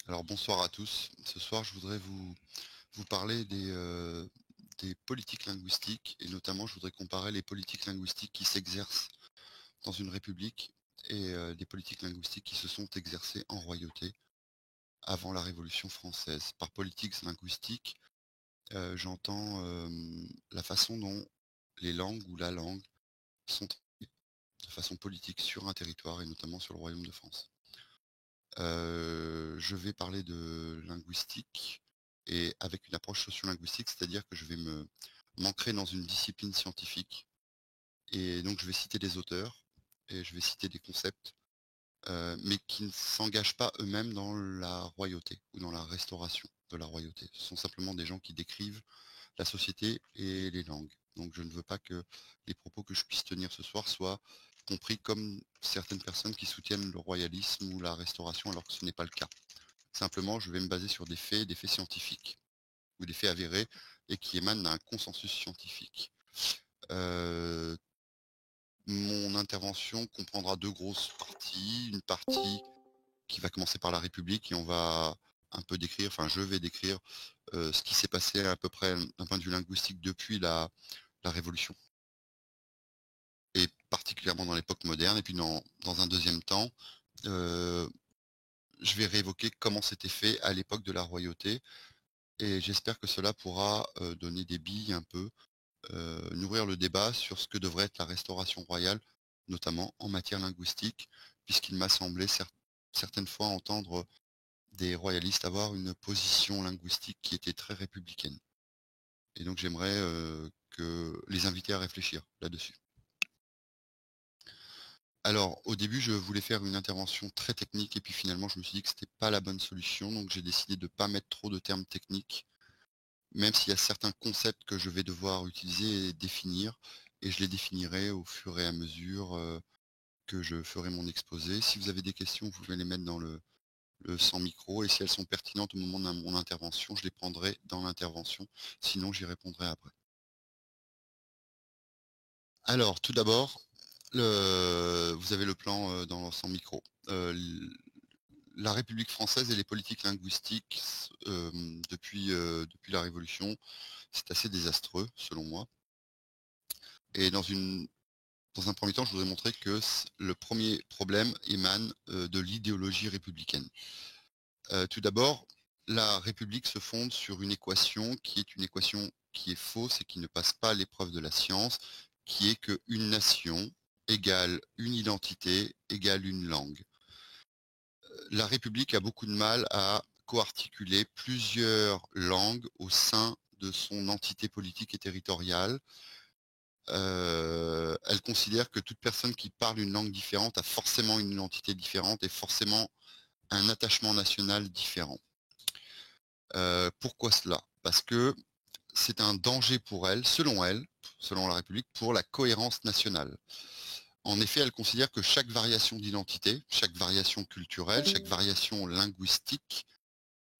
Alors bonsoir à tous. Ce soir, je voudrais vous parler des politiques linguistiques et notamment je voudrais comparer les politiques linguistiques qui s'exercent dans une république et des politiques linguistiques qui se sont exercées en royauté avant la Révolution française. Par politique linguistique, j'entends, la façon dont les langues ou la langue sont traitées de façon politique sur un territoire et notamment sur le royaume de France. Je vais parler de linguistique et avec une approche sociolinguistique, c'est-à-dire que je vais m'ancrer dans une discipline scientifique et donc je vais citer des auteurs et je vais citer des concepts, mais qui ne s'engagent pas eux-mêmes dans la royauté ou dans la restauration de la royauté. Ce sont simplement des gens qui décrivent la société et les langues. Donc je ne veux pas que les propos que je puisse tenir ce soir soient compris comme certaines personnes qui soutiennent le royalisme ou la restauration alors que ce n'est pas le cas. Simplement, je vais me baser sur des faits scientifiques ou des faits avérés et qui émanent d'un consensus scientifique. Heu, Mon intervention comprendra 2 grosses parties. Une partie qui va commencer par la République et on va un peu décrire, enfin je vais décrire, ce qui s'est passé à peu près d'un point de vue linguistique depuis la Révolution et particulièrement dans l'époque moderne et puis dans un deuxième temps, heu, je vais réévoquer comment c'était fait à l'époque de la royauté et j'espère que cela pourra, donner des billes un peu, nourrir le débat sur ce que devrait être la restauration royale, notamment en matière linguistique, puisqu'il m'a semblé certaines fois entendre des royalistes avoir une position linguistique qui était très républicaine et donc j'aimerais, que les inviter à réfléchir là-dessus. Alors, au début, je voulais faire une intervention très technique et puis finalement, je me suis dit que c'était pas la bonne solution, donc j'ai décidé de pas mettre trop de termes techniques, même s'il y a certains concepts que je vais devoir utiliser et définir et je les définirai au fur et à mesure, que je ferai mon exposé. Si vous avez des questions, vous pouvez les mettre dans le sans micro et si elles sont pertinentes au moment de mon intervention, je les prendrai dans l'intervention, sinon j'y répondrai après. Alors, tout d'abord, vous avez le plan, dans sans micro. La République française et les politiques linguistiques, depuis la Révolution, c'est assez désastreux selon moi et dans un premier temps, je voudrais montrer que le premier problème émane, de l'idéologie républicaine. Tout d'abord, la République se fonde sur une équation qui est une équation qui est fausse et qui ne passe pas l'épreuve de la science, qui est qu'une nation égale une identité égale une langue. La République a beaucoup de mal à coarticuler plusieurs langues au sein de son entité politique et territoriale. Elle considère que toute personne qui parle une langue différente a forcément une identité différente et forcément un attachement national différent. Pourquoi cela? Parce que c'est un danger pour elle, selon la République, pour la cohérence nationale. En effet, elle considère que chaque variation d'identité, chaque variation culturelle, chaque variation linguistique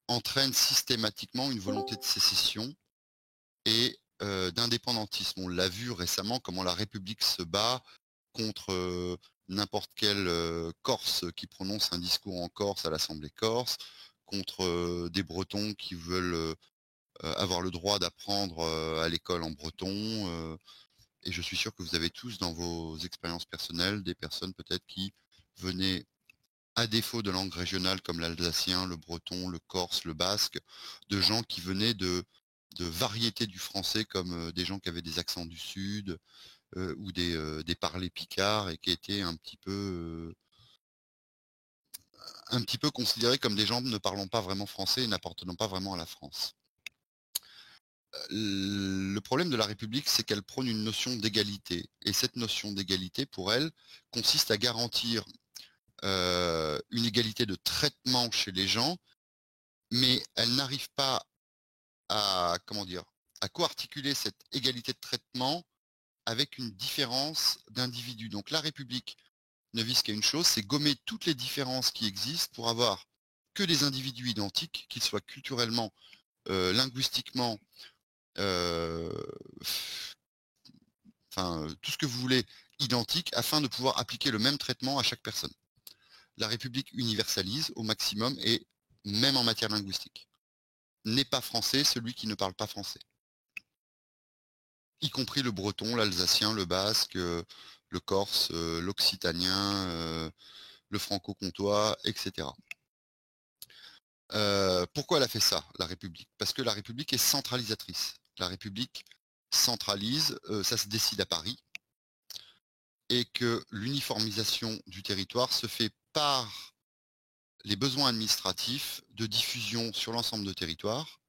entraîne systématiquement une volonté de sécession et d'indépendantisme. On l'a vu récemment comment la République se bat contre n'importe quel Corse qui prononce un discours en Corse à l'Assemblée corse, contre des Bretons qui veulent avoir le droit d'apprendre à l'école en breton. Et je suis sûr que vous avez tous dans vos expériences personnelles des personnes peut-être qui venaient à défaut de langues régionales comme l'alsacien, le breton, le corse, le basque, de gens qui venaient de variétés du français comme des gens qui avaient des accents du sud ou des parlers picards et qui étaient un petit peu considérés comme des gens ne parlant pas vraiment français et n'appartenant pas vraiment à la France. Le problème de la République, c'est qu'elle prône une notion d'égalité. Et cette notion d'égalité, pour elle, consiste à garantir une égalité de traitement chez les gens, mais elle n'arrive pas à, comment dire, à co-articuler cette égalité de traitement avec une différence d'individus. Donc la République ne vise qu'à une chose, c'est gommer toutes les différences qui existent pour avoir que des individus identiques, qu'ils soient culturellement, linguistiquement, euh, enfin tout ce que vous voulez, identique, afin de pouvoir appliquer le même traitement à chaque personne. La République universalise au maximum et même en matière linguistique. N'est pas français celui qui ne parle pas français. Y compris le breton, l'alsacien, le basque, le corse, l'occitanien, le franco-comtois, etc. Pourquoi elle a fait ça, la République? Parce que la République est centralisatrice. La République centralise, ça se décide à Paris, et que l'uniformisation du territoire se fait par les besoins administratifs de diffusion sur l'ensemble du territoire,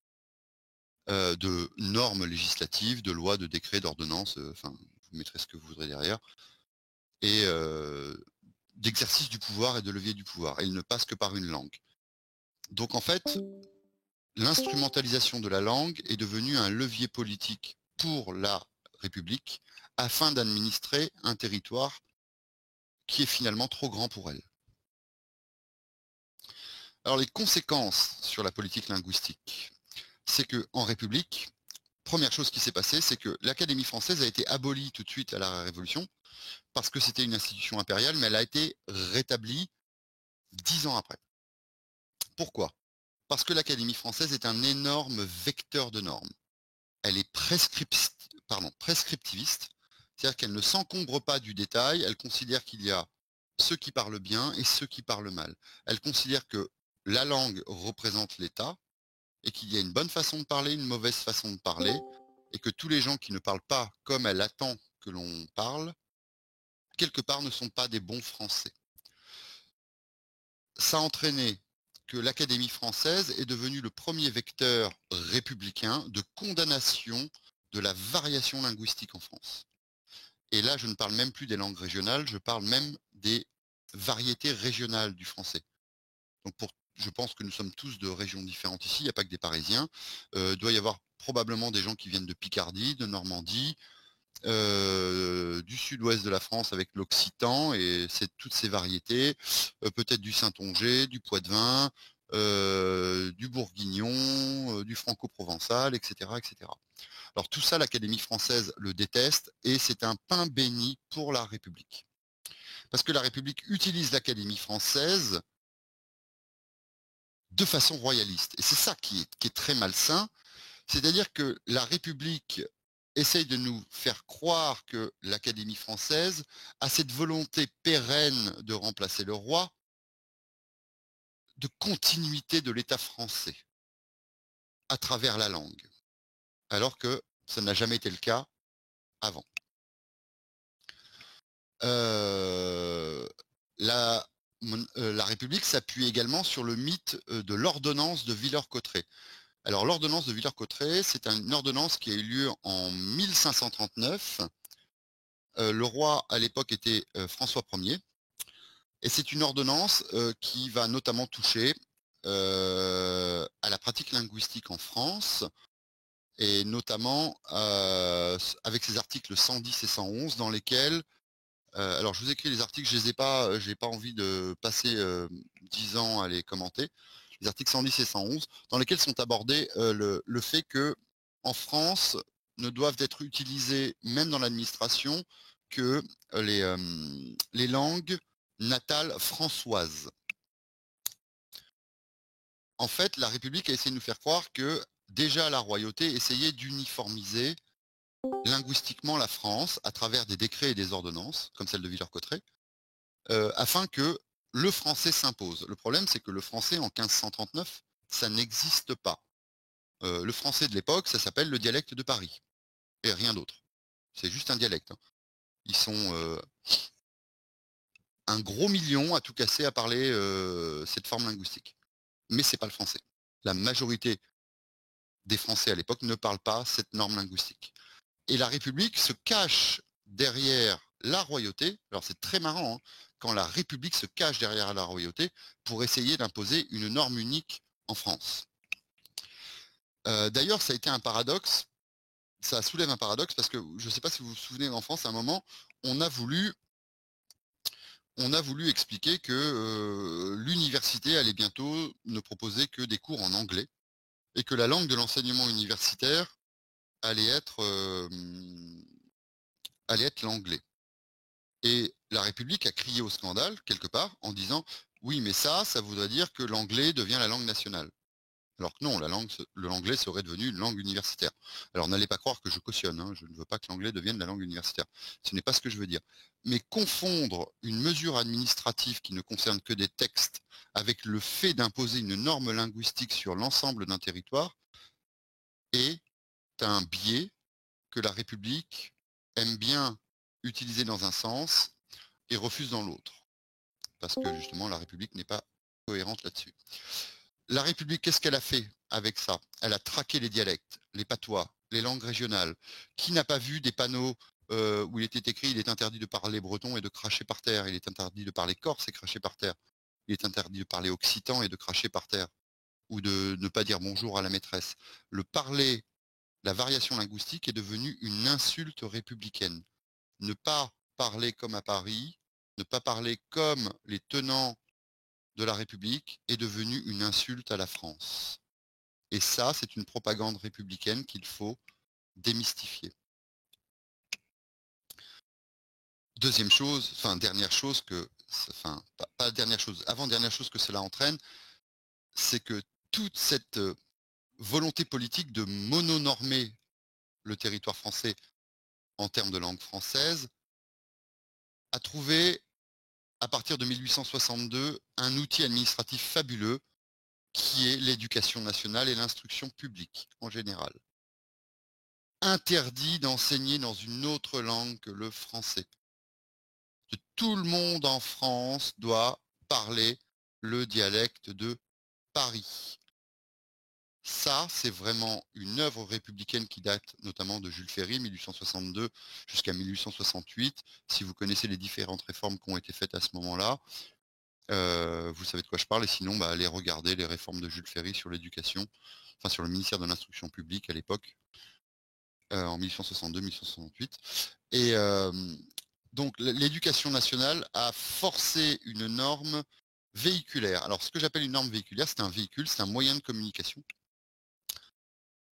de normes législatives, de lois, de décrets, d'ordonnances, enfin, vous mettrez ce que vous voudrez derrière, et d'exercice du pouvoir et de levier du pouvoir. Elle ne passe que par une langue. Donc en fait, l'instrumentalisation de la langue est devenue un levier politique pour la République afin d'administrer un territoire qui est finalement trop grand pour elle. Alors les conséquences sur la politique linguistique, c'est qu'en République, première chose qui s'est passée, c'est que l'Académie française a été abolie tout de suite à la Révolution, parce que c'était une institution impériale, mais elle a été rétablie 10 ans après. Pourquoi? Parce que l'Académie française est un énorme vecteur de normes. Elle est prescriptiviste, c'est-à-dire qu'elle ne s'encombre pas du détail, elle considère qu'il y a ceux qui parlent bien et ceux qui parlent mal. Elle considère que la langue représente l'État et qu'il y a une bonne façon de parler, une mauvaise façon de parler, et que tous les gens qui ne parlent pas comme elle attend que l'on parle, quelque part ne sont pas des bons Français. Ça a entraîné que l'Académie française est devenue le premier vecteur républicain de condamnation de la variation linguistique en France. Et là, je ne parle même plus des langues régionales, je parle même des variétés régionales du français. Donc je pense que nous sommes tous de régions différentes ici, il n'y a pas que des Parisiens. Il doit y avoir probablement des gens qui viennent de Picardie, de Normandie, du sud-ouest de la France avec l'occitan et toutes ces variétés, peut-être du saintongeais, du poitevin, du bourguignon, du franco-provençal, etc., etc. Alors tout ça, l'Académie française le déteste et c'est un pain béni pour la République. Parce que la République utilise l'Académie française de façon royaliste. Et c'est ça qui est très malsain, c'est-à-dire que la République essaye de nous faire croire que l'Académie française a cette volonté pérenne de remplacer le roi, de continuité de l'État français à travers la langue, alors que ça n'a jamais été le cas avant. La République s'appuie également sur le mythe de l'ordonnance de Villers-Cotterêts. Alors l'ordonnance de Villers-Cotterêts, c'est une ordonnance qui a eu lieu en 1539. Le roi à l'époque était François Ier. Et c'est une ordonnance qui va notamment toucher à la pratique linguistique en France, et notamment avec ces articles 110 et 111 dans lesquels, alors je vous écris les articles, je les ai pas, j'ai pas envie de passer 10 ans à les commenter, les articles 110 et 111, dans lesquels sont abordés le fait que en France ne doivent être utilisés, même dans l'administration, que les langues natales françoises. En fait, la République a essayé de nous faire croire que déjà la royauté essayait d'uniformiser linguistiquement la France à travers des décrets et des ordonnances, comme celle de Villers-Cotterêts, afin que le français s'impose. Le problème, c'est que le français, en 1539, ça n'existe pas. Le français de l'époque, ça s'appelle le dialecte de Paris, et rien d'autre. C'est juste un dialecte. Ils sont un gros million à tout casser à parler cette forme linguistique. Mais c'est pas le français. La majorité des Français à l'époque ne parlent pas cette norme linguistique. Et la République se cache derrière la royauté. Alors c'est très marrant, hein, quand la République se cache derrière la royauté pour essayer d'imposer une norme unique en France. D'ailleurs, ça a été un paradoxe, ça soulève un paradoxe parce que je ne sais pas si vous vous souvenez, en France, à un moment, on a voulu expliquer que l'université allait bientôt ne proposer que des cours en anglais et que la langue de l'enseignement universitaire allait être l'anglais. Et la République a crié au scandale, quelque part, en disant Oui, mais ça voudrait dire que l'anglais devient la langue nationale. Alors que non, l'anglais serait devenu une langue universitaire. Alors n'allez pas croire que je cautionne, hein, je ne veux pas que l'anglais devienne la langue universitaire. Ce n'est pas ce que je veux dire. Mais confondre une mesure administrative qui ne concerne que des textes avec le fait d'imposer une norme linguistique sur l'ensemble d'un territoire est un biais que la République aime bien utiliser dans un sens et refuse dans l'autre. Parce que justement, la République n'est pas cohérente là-dessus. La République, qu'est-ce qu'elle a fait avec ça? Elle a traqué les dialectes, les patois, les langues régionales. Qui n'a pas vu des panneaux où il était écrit il est interdit de parler breton et de cracher par terre, il est interdit de parler corse et cracher par terre, il est interdit de parler occitan et de cracher par terre, ou de ne pas dire bonjour à la maîtresse. Le parler, la variation linguistique est devenue une insulte républicaine. Ne pas parler comme à Paris, ne pas parler comme les tenants de la République est devenu une insulte à la France. Et ça, c'est une propagande républicaine qu'il faut démystifier. Deuxième chose, enfin dernière chose que, enfin pas dernière chose, avant-dernière chose que cela entraîne, c'est que toute cette volonté politique de mononormer le territoire français en termes de langue française a trouvé, à partir de 1862, un outil administratif fabuleux qui est l'éducation nationale et l'instruction publique en général. Interdit d'enseigner dans une autre langue que le français. Tout le monde en France doit parler le dialecte de Paris. Ça, c'est vraiment une œuvre républicaine qui date notamment de Jules Ferry, 1862 jusqu'à 1868. Si vous connaissez les différentes réformes qui ont été faites à ce moment-là, vous savez de quoi je parle. Et sinon, allez regarder les réformes de Jules Ferry sur l'éducation, enfin sur le ministère de l'Instruction publique à l'époque, en 1862-1868. Et donc l'éducation nationale a forcé une norme véhiculaire. Alors ce que j'appelle une norme véhiculaire, c'est un véhicule, c'est un moyen de communication.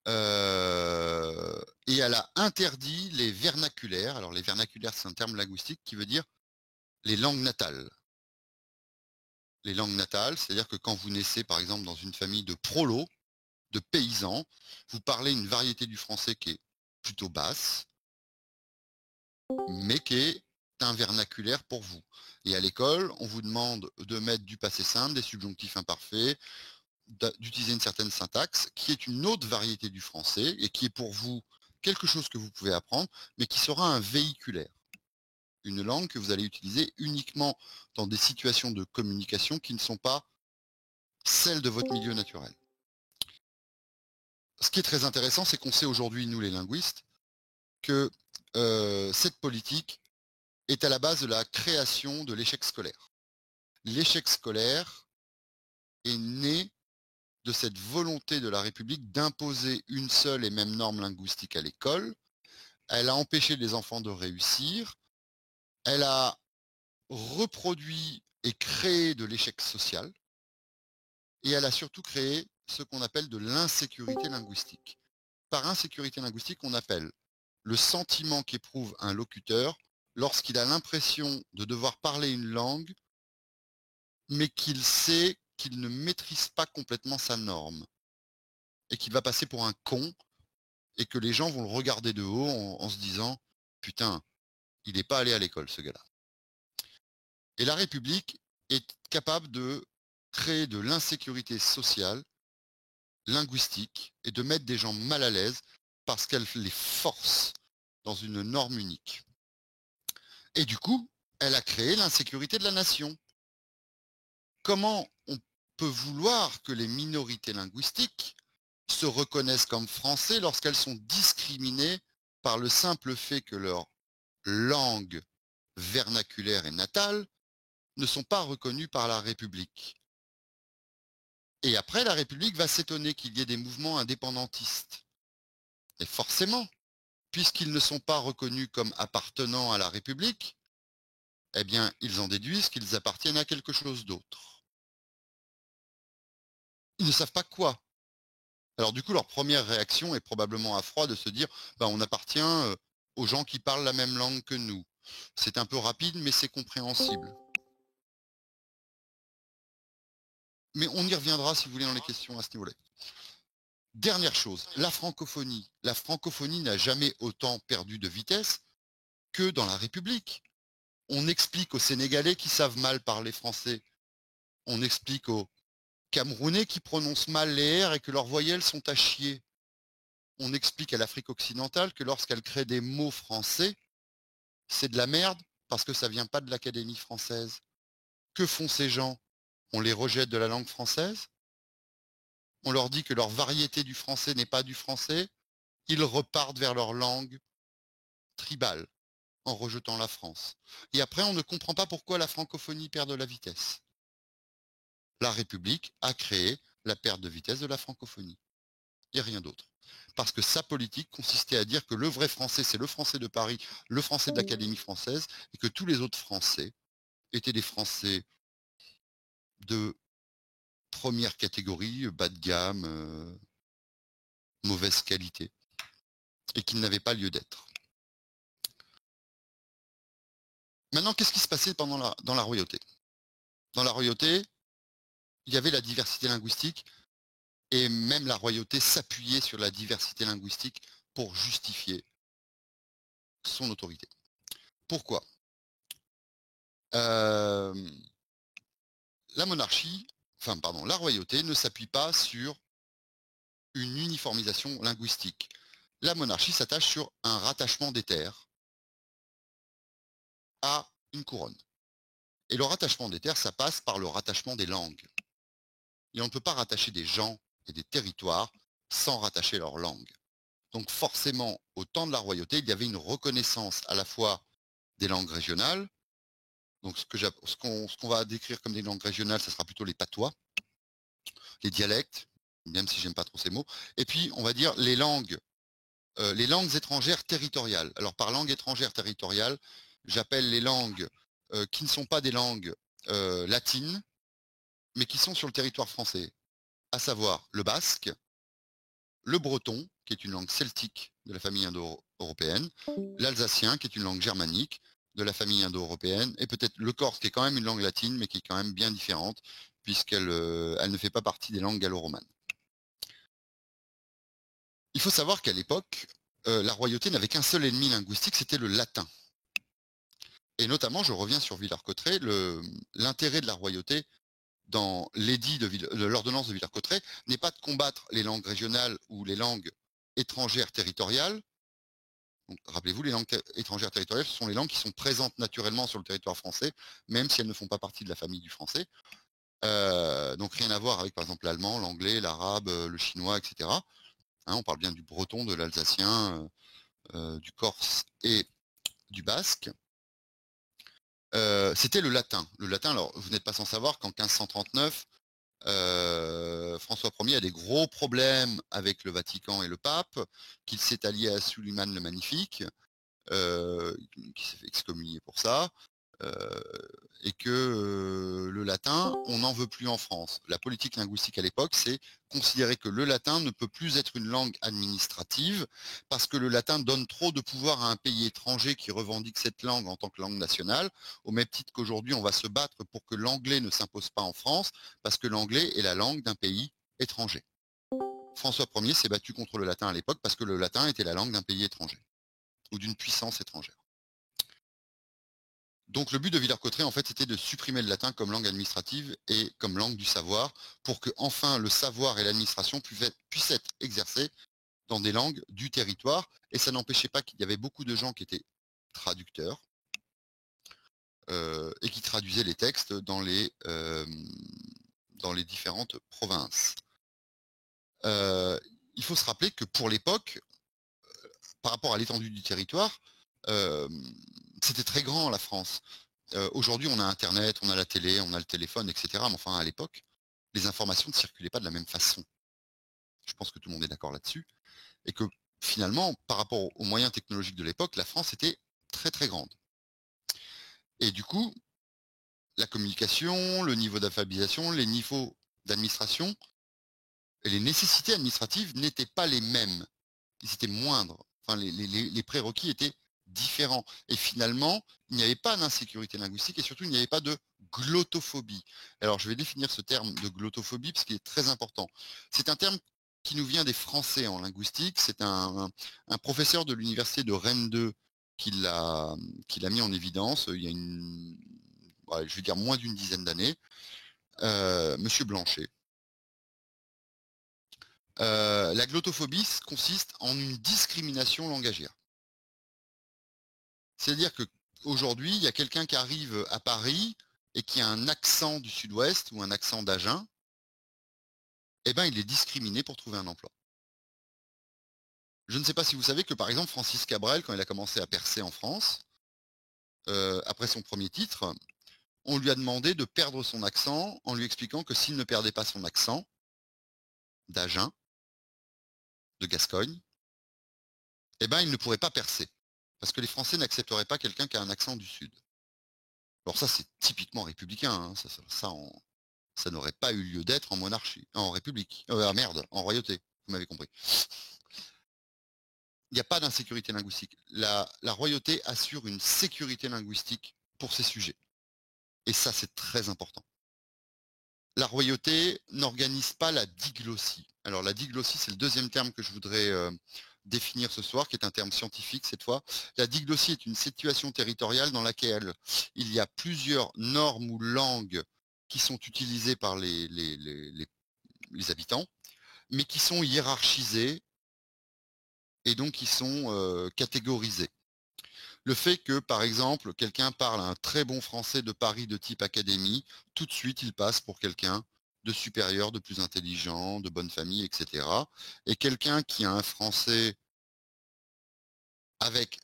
Et elle a interdit les vernaculaires. Alors les vernaculaires, c'est un terme linguistique qui veut dire les langues natales. Les langues natales, c'est-à-dire que quand vous naissez par exemple dans une famille de prolos, de paysans, vous parlez une variété du français qui est plutôt basse, mais qui est un vernaculaire pour vous. Et à l'école, on vous demande de mettre du passé simple, des subjonctifs imparfaits, d'utiliser une certaine syntaxe, qui est une autre variété du français et qui est pour vous quelque chose que vous pouvez apprendre, mais qui sera un véhiculaire. Une langue que vous allez utiliser uniquement dans des situations de communication qui ne sont pas celles de votre milieu naturel. Ce qui est très intéressant, c'est qu'on sait aujourd'hui, nous les linguistes, que cette politique est à la base de la création de l'échec scolaire. L'échec scolaire est né de cette volonté de la République d'imposer une seule et même norme linguistique à l'école. Elle a empêché les enfants de réussir. Elle a reproduit et créé de l'échec social. Et elle a surtout créé ce qu'on appelle de l'insécurité linguistique. Par insécurité linguistique, on appelle le sentiment qu'éprouve un locuteur lorsqu'il a l'impression de devoir parler une langue, mais qu'il sait qu'il ne maîtrise pas complètement sa norme et qu'il va passer pour un con et que les gens vont le regarder de haut en se disant putain, il n'est pas allé à l'école ce gars-là. Et la République est capable de créer de l'insécurité sociale, linguistique, et de mettre des gens mal à l'aise parce qu'elle les force dans une norme unique. Et du coup, elle a créé l'insécurité de la nation. Comment on peut vouloir que les minorités linguistiques se reconnaissent comme français lorsqu'elles sont discriminées par le simple fait que leur langue vernaculaire et natale ne sont pas reconnues par la République? Et après, la République va s'étonner qu'il y ait des mouvements indépendantistes. Et forcément, puisqu'ils ne sont pas reconnus comme appartenant à la République, eh bien, ils en déduisent qu'ils appartiennent à quelque chose d'autre. Ils ne savent pas quoi. Alors du coup, leur première réaction est probablement à froid de se dire on appartient aux gens qui parlent la même langue que nous. C'est un peu rapide, mais c'est compréhensible. mais on y reviendra si vous voulez dans les questions à ce niveau-là. Dernière chose, la francophonie. La francophonie n'a jamais autant perdu de vitesse que dans la République. On explique aux Sénégalais qui savent mal parler français. On explique aux Camerounais qui prononcent mal les R et que leurs voyelles sont à chier. On explique à l'Afrique occidentale que lorsqu'elle crée des mots français, c'est de la merde parce que ça vient pas de l'Académie française. Que font ces gens? On les rejette de la langue française? On leur dit que leur variété du français n'est pas du français? Ils repartent vers leur langue tribale en rejetant la France. Et après, on ne comprend pas pourquoi la francophonie perd de la vitesse. La République a créé la perte de vitesse de la francophonie. Et rien d'autre. Parce que sa politique consistait à dire que le vrai français, c'est le français de Paris, le français de l'Académie française, et que tous les autres français étaient des français de première catégorie, bas de gamme, mauvaise qualité, et qu'ils n'avaient pas lieu d'être. Maintenant, qu'est-ce qui se passait dans la royauté? Dans la royauté, il y avait la diversité linguistique, et même la royauté s'appuyait sur la diversité linguistique pour justifier son autorité. Pourquoi? La royauté ne s'appuie pas sur une uniformisation linguistique. La monarchie s'attache sur un rattachement des terres à une couronne. Et le rattachement des terres, ça passe par le rattachement des langues. Et on ne peut pas rattacher des gens et des territoires sans rattacher leur langue. Donc forcément, au temps de la royauté, il y avait une reconnaissance à la fois des langues régionales. Donc ce qu'on va décrire comme des langues régionales, ce sera plutôt les patois, les dialectes, même si j'aime pas trop ces mots. Et puis, on va dire les langues étrangères territoriales. Alors par langue étrangère territoriale, j'appelle les langues qui ne sont pas des langues latines, mais qui sont sur le territoire français, à savoir le basque, le breton, qui est une langue celtique de la famille indo-européenne, l'alsacien, qui est une langue germanique de la famille indo-européenne, et peut-être le corse, qui est quand même une langue latine, mais qui est quand même bien différente, puisqu'elle elle ne fait pas partie des langues gallo-romanes. Il faut savoir qu'à l'époque, la royauté n'avait qu'un seul ennemi linguistique, c'était le latin. Et notamment, je reviens sur Villers-Cotterêts, l'intérêt de la royauté dans l'édit de l'ordonnance de Villers-Cotterêts n'est pas de combattre les langues régionales ou les langues étrangères territoriales. Rappelez-vous, les langues étrangères territoriales, ce sont les langues qui sont présentes naturellement sur le territoire français, même si elles ne font pas partie de la famille du français. Donc rien à voir avec, par exemple, l'allemand, l'anglais, l'arabe, le chinois, etc. Hein, on parle bien du breton, de l'alsacien, du corse et du basque. C'était le latin. Le latin, alors vous n'êtes pas sans savoir qu'en 1539, François Ier a des gros problèmes avec le Vatican et le pape, qu'il s'est allié à Suleiman le Magnifique, qui s'est fait excommunier pour ça, et que le latin, on n'en veut plus en France. La politique linguistique à l'époque, c'est considérer que le latin ne peut plus être une langue administrative parce que le latin donne trop de pouvoir à un pays étranger qui revendique cette langue en tant que langue nationale, au même titre qu'aujourd'hui on va se battre pour que l'anglais ne s'impose pas en France parce que l'anglais est la langue d'un pays étranger. François Ier s'est battu contre le latin à l'époque parce que le latin était la langue d'un pays étranger ou d'une puissance étrangère. Donc le but de Villers-Cotterêts, en fait, c'était de supprimer le latin comme langue administrative et comme langue du savoir, pour que enfin le savoir et l'administration puissent être exercés dans des langues du territoire. Et ça n'empêchait pas qu'il y avait beaucoup de gens qui étaient traducteurs et qui traduisaient les textes dans les différentes provinces. Il faut se rappeler que pour l'époque, par rapport à l'étendue du territoire, c'était très grand la France. Aujourd'hui, on a Internet, on a la télé, on a le téléphone, etc. Mais enfin, à l'époque, les informations ne circulaient pas de la même façon. Je pense que tout le monde est d'accord là-dessus. Et que finalement, par rapport aux moyens technologiques de l'époque, la France était très très grande. Et du coup, la communication, le niveau d'alphabétisation, les niveaux d'administration et les nécessités administratives n'étaient pas les mêmes. Ils étaient moindres. Enfin, les prérequis étaient différent. Et finalement, il n'y avait pas d'insécurité linguistique et surtout, il n'y avait pas de glottophobie. Alors, je vais définir ce terme de glottophobie parce qu'il est très important. C'est un terme qui nous vient des Français en linguistique. C'est un professeur de l'université de Rennes 2 qui l'a mis en évidence il y a je vais dire moins d'une dizaine d'années, Monsieur Blanchet. La glottophobie consiste en une discrimination langagière. C'est-à-dire qu'aujourd'hui, il y a quelqu'un qui arrive à Paris et qui a un accent du sud-ouest ou un accent d'Agen, eh ben, il est discriminé pour trouver un emploi. Je ne sais pas si vous savez que, par exemple, Francis Cabrel, quand il a commencé à percer en France, après son premier titre, on lui a demandé de perdre son accent en lui expliquant que s'il ne perdait pas son accent d'Agen, de Gascogne, eh ben, il ne pourrait pas percer. Parce que les Français n'accepteraient pas quelqu'un qui a un accent du Sud. Alors ça, c'est typiquement républicain. Hein. Ça n'aurait pas eu lieu d'être en monarchie, en république. Merde, en royauté. Vous m'avez compris. Il n'y a pas d'insécurité linguistique. La royauté assure une sécurité linguistique pour ses sujets. Et ça, c'est très important. La royauté n'organise pas la diglossie. Alors la diglossie, c'est le deuxième terme que je voudrais définir ce soir, qui est un terme scientifique cette fois. La diglossie est une situation territoriale dans laquelle il y a plusieurs normes ou langues qui sont utilisées par les habitants, mais qui sont hiérarchisées et donc qui sont catégorisées. Le fait que, par exemple, quelqu'un parle un très bon français de Paris de type académie, tout de suite, il passe pour quelqu'un de supérieur, de plus intelligent, de bonne famille, etc. Et quelqu'un qui a un français avec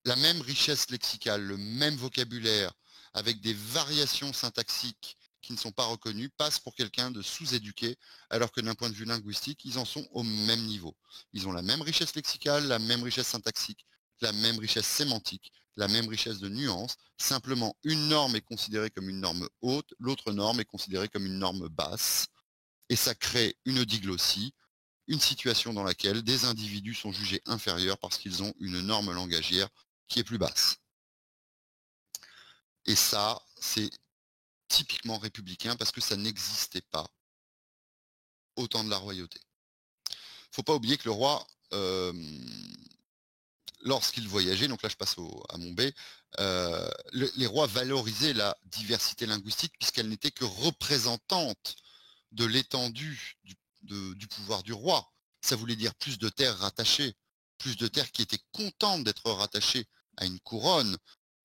la même richesse lexicale, le même vocabulaire, avec des variations syntaxiques qui ne sont pas reconnues, passe pour quelqu'un de sous-éduqué, alors que d'un point de vue linguistique, ils en sont au même niveau. Ils ont la même richesse lexicale, la même richesse syntaxique, la même richesse sémantique, la même richesse de nuances. Simplement, une norme est considérée comme une norme haute, l'autre norme est considérée comme une norme basse, et ça crée une diglossie, une situation dans laquelle des individus sont jugés inférieurs parce qu'ils ont une norme langagière qui est plus basse. Et ça, c'est typiquement républicain parce que ça n'existait pas au temps de la royauté. Faut pas oublier que le roi, lorsqu'il voyageait, donc là je passe à mon B, les rois valorisaient la diversité linguistique puisqu'elle n'était que représentante de l'étendue du pouvoir du roi. Ça voulait dire plus de terres rattachées, plus de terres qui étaient contentes d'être rattachées à une couronne.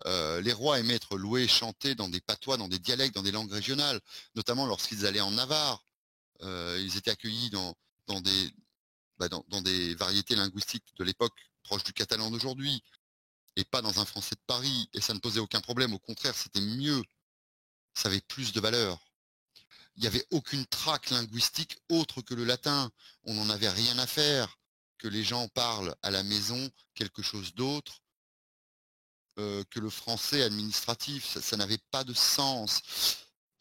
Les rois aimaient être loués, chantés dans des patois, dans des dialectes, dans des langues régionales, notamment lorsqu'ils allaient en Navarre. Ils étaient accueillis dans des variétés linguistiques de l'époque proches du catalan d'aujourd'hui, et pas dans un français de Paris, et ça ne posait aucun problème, au contraire, c'était mieux, ça avait plus de valeur. Il n'y avait aucune traque linguistique autre que le latin. On n'en avait rien à faire que les gens parlent à la maison quelque chose d'autre que le français administratif. Ça n'avait pas de sens.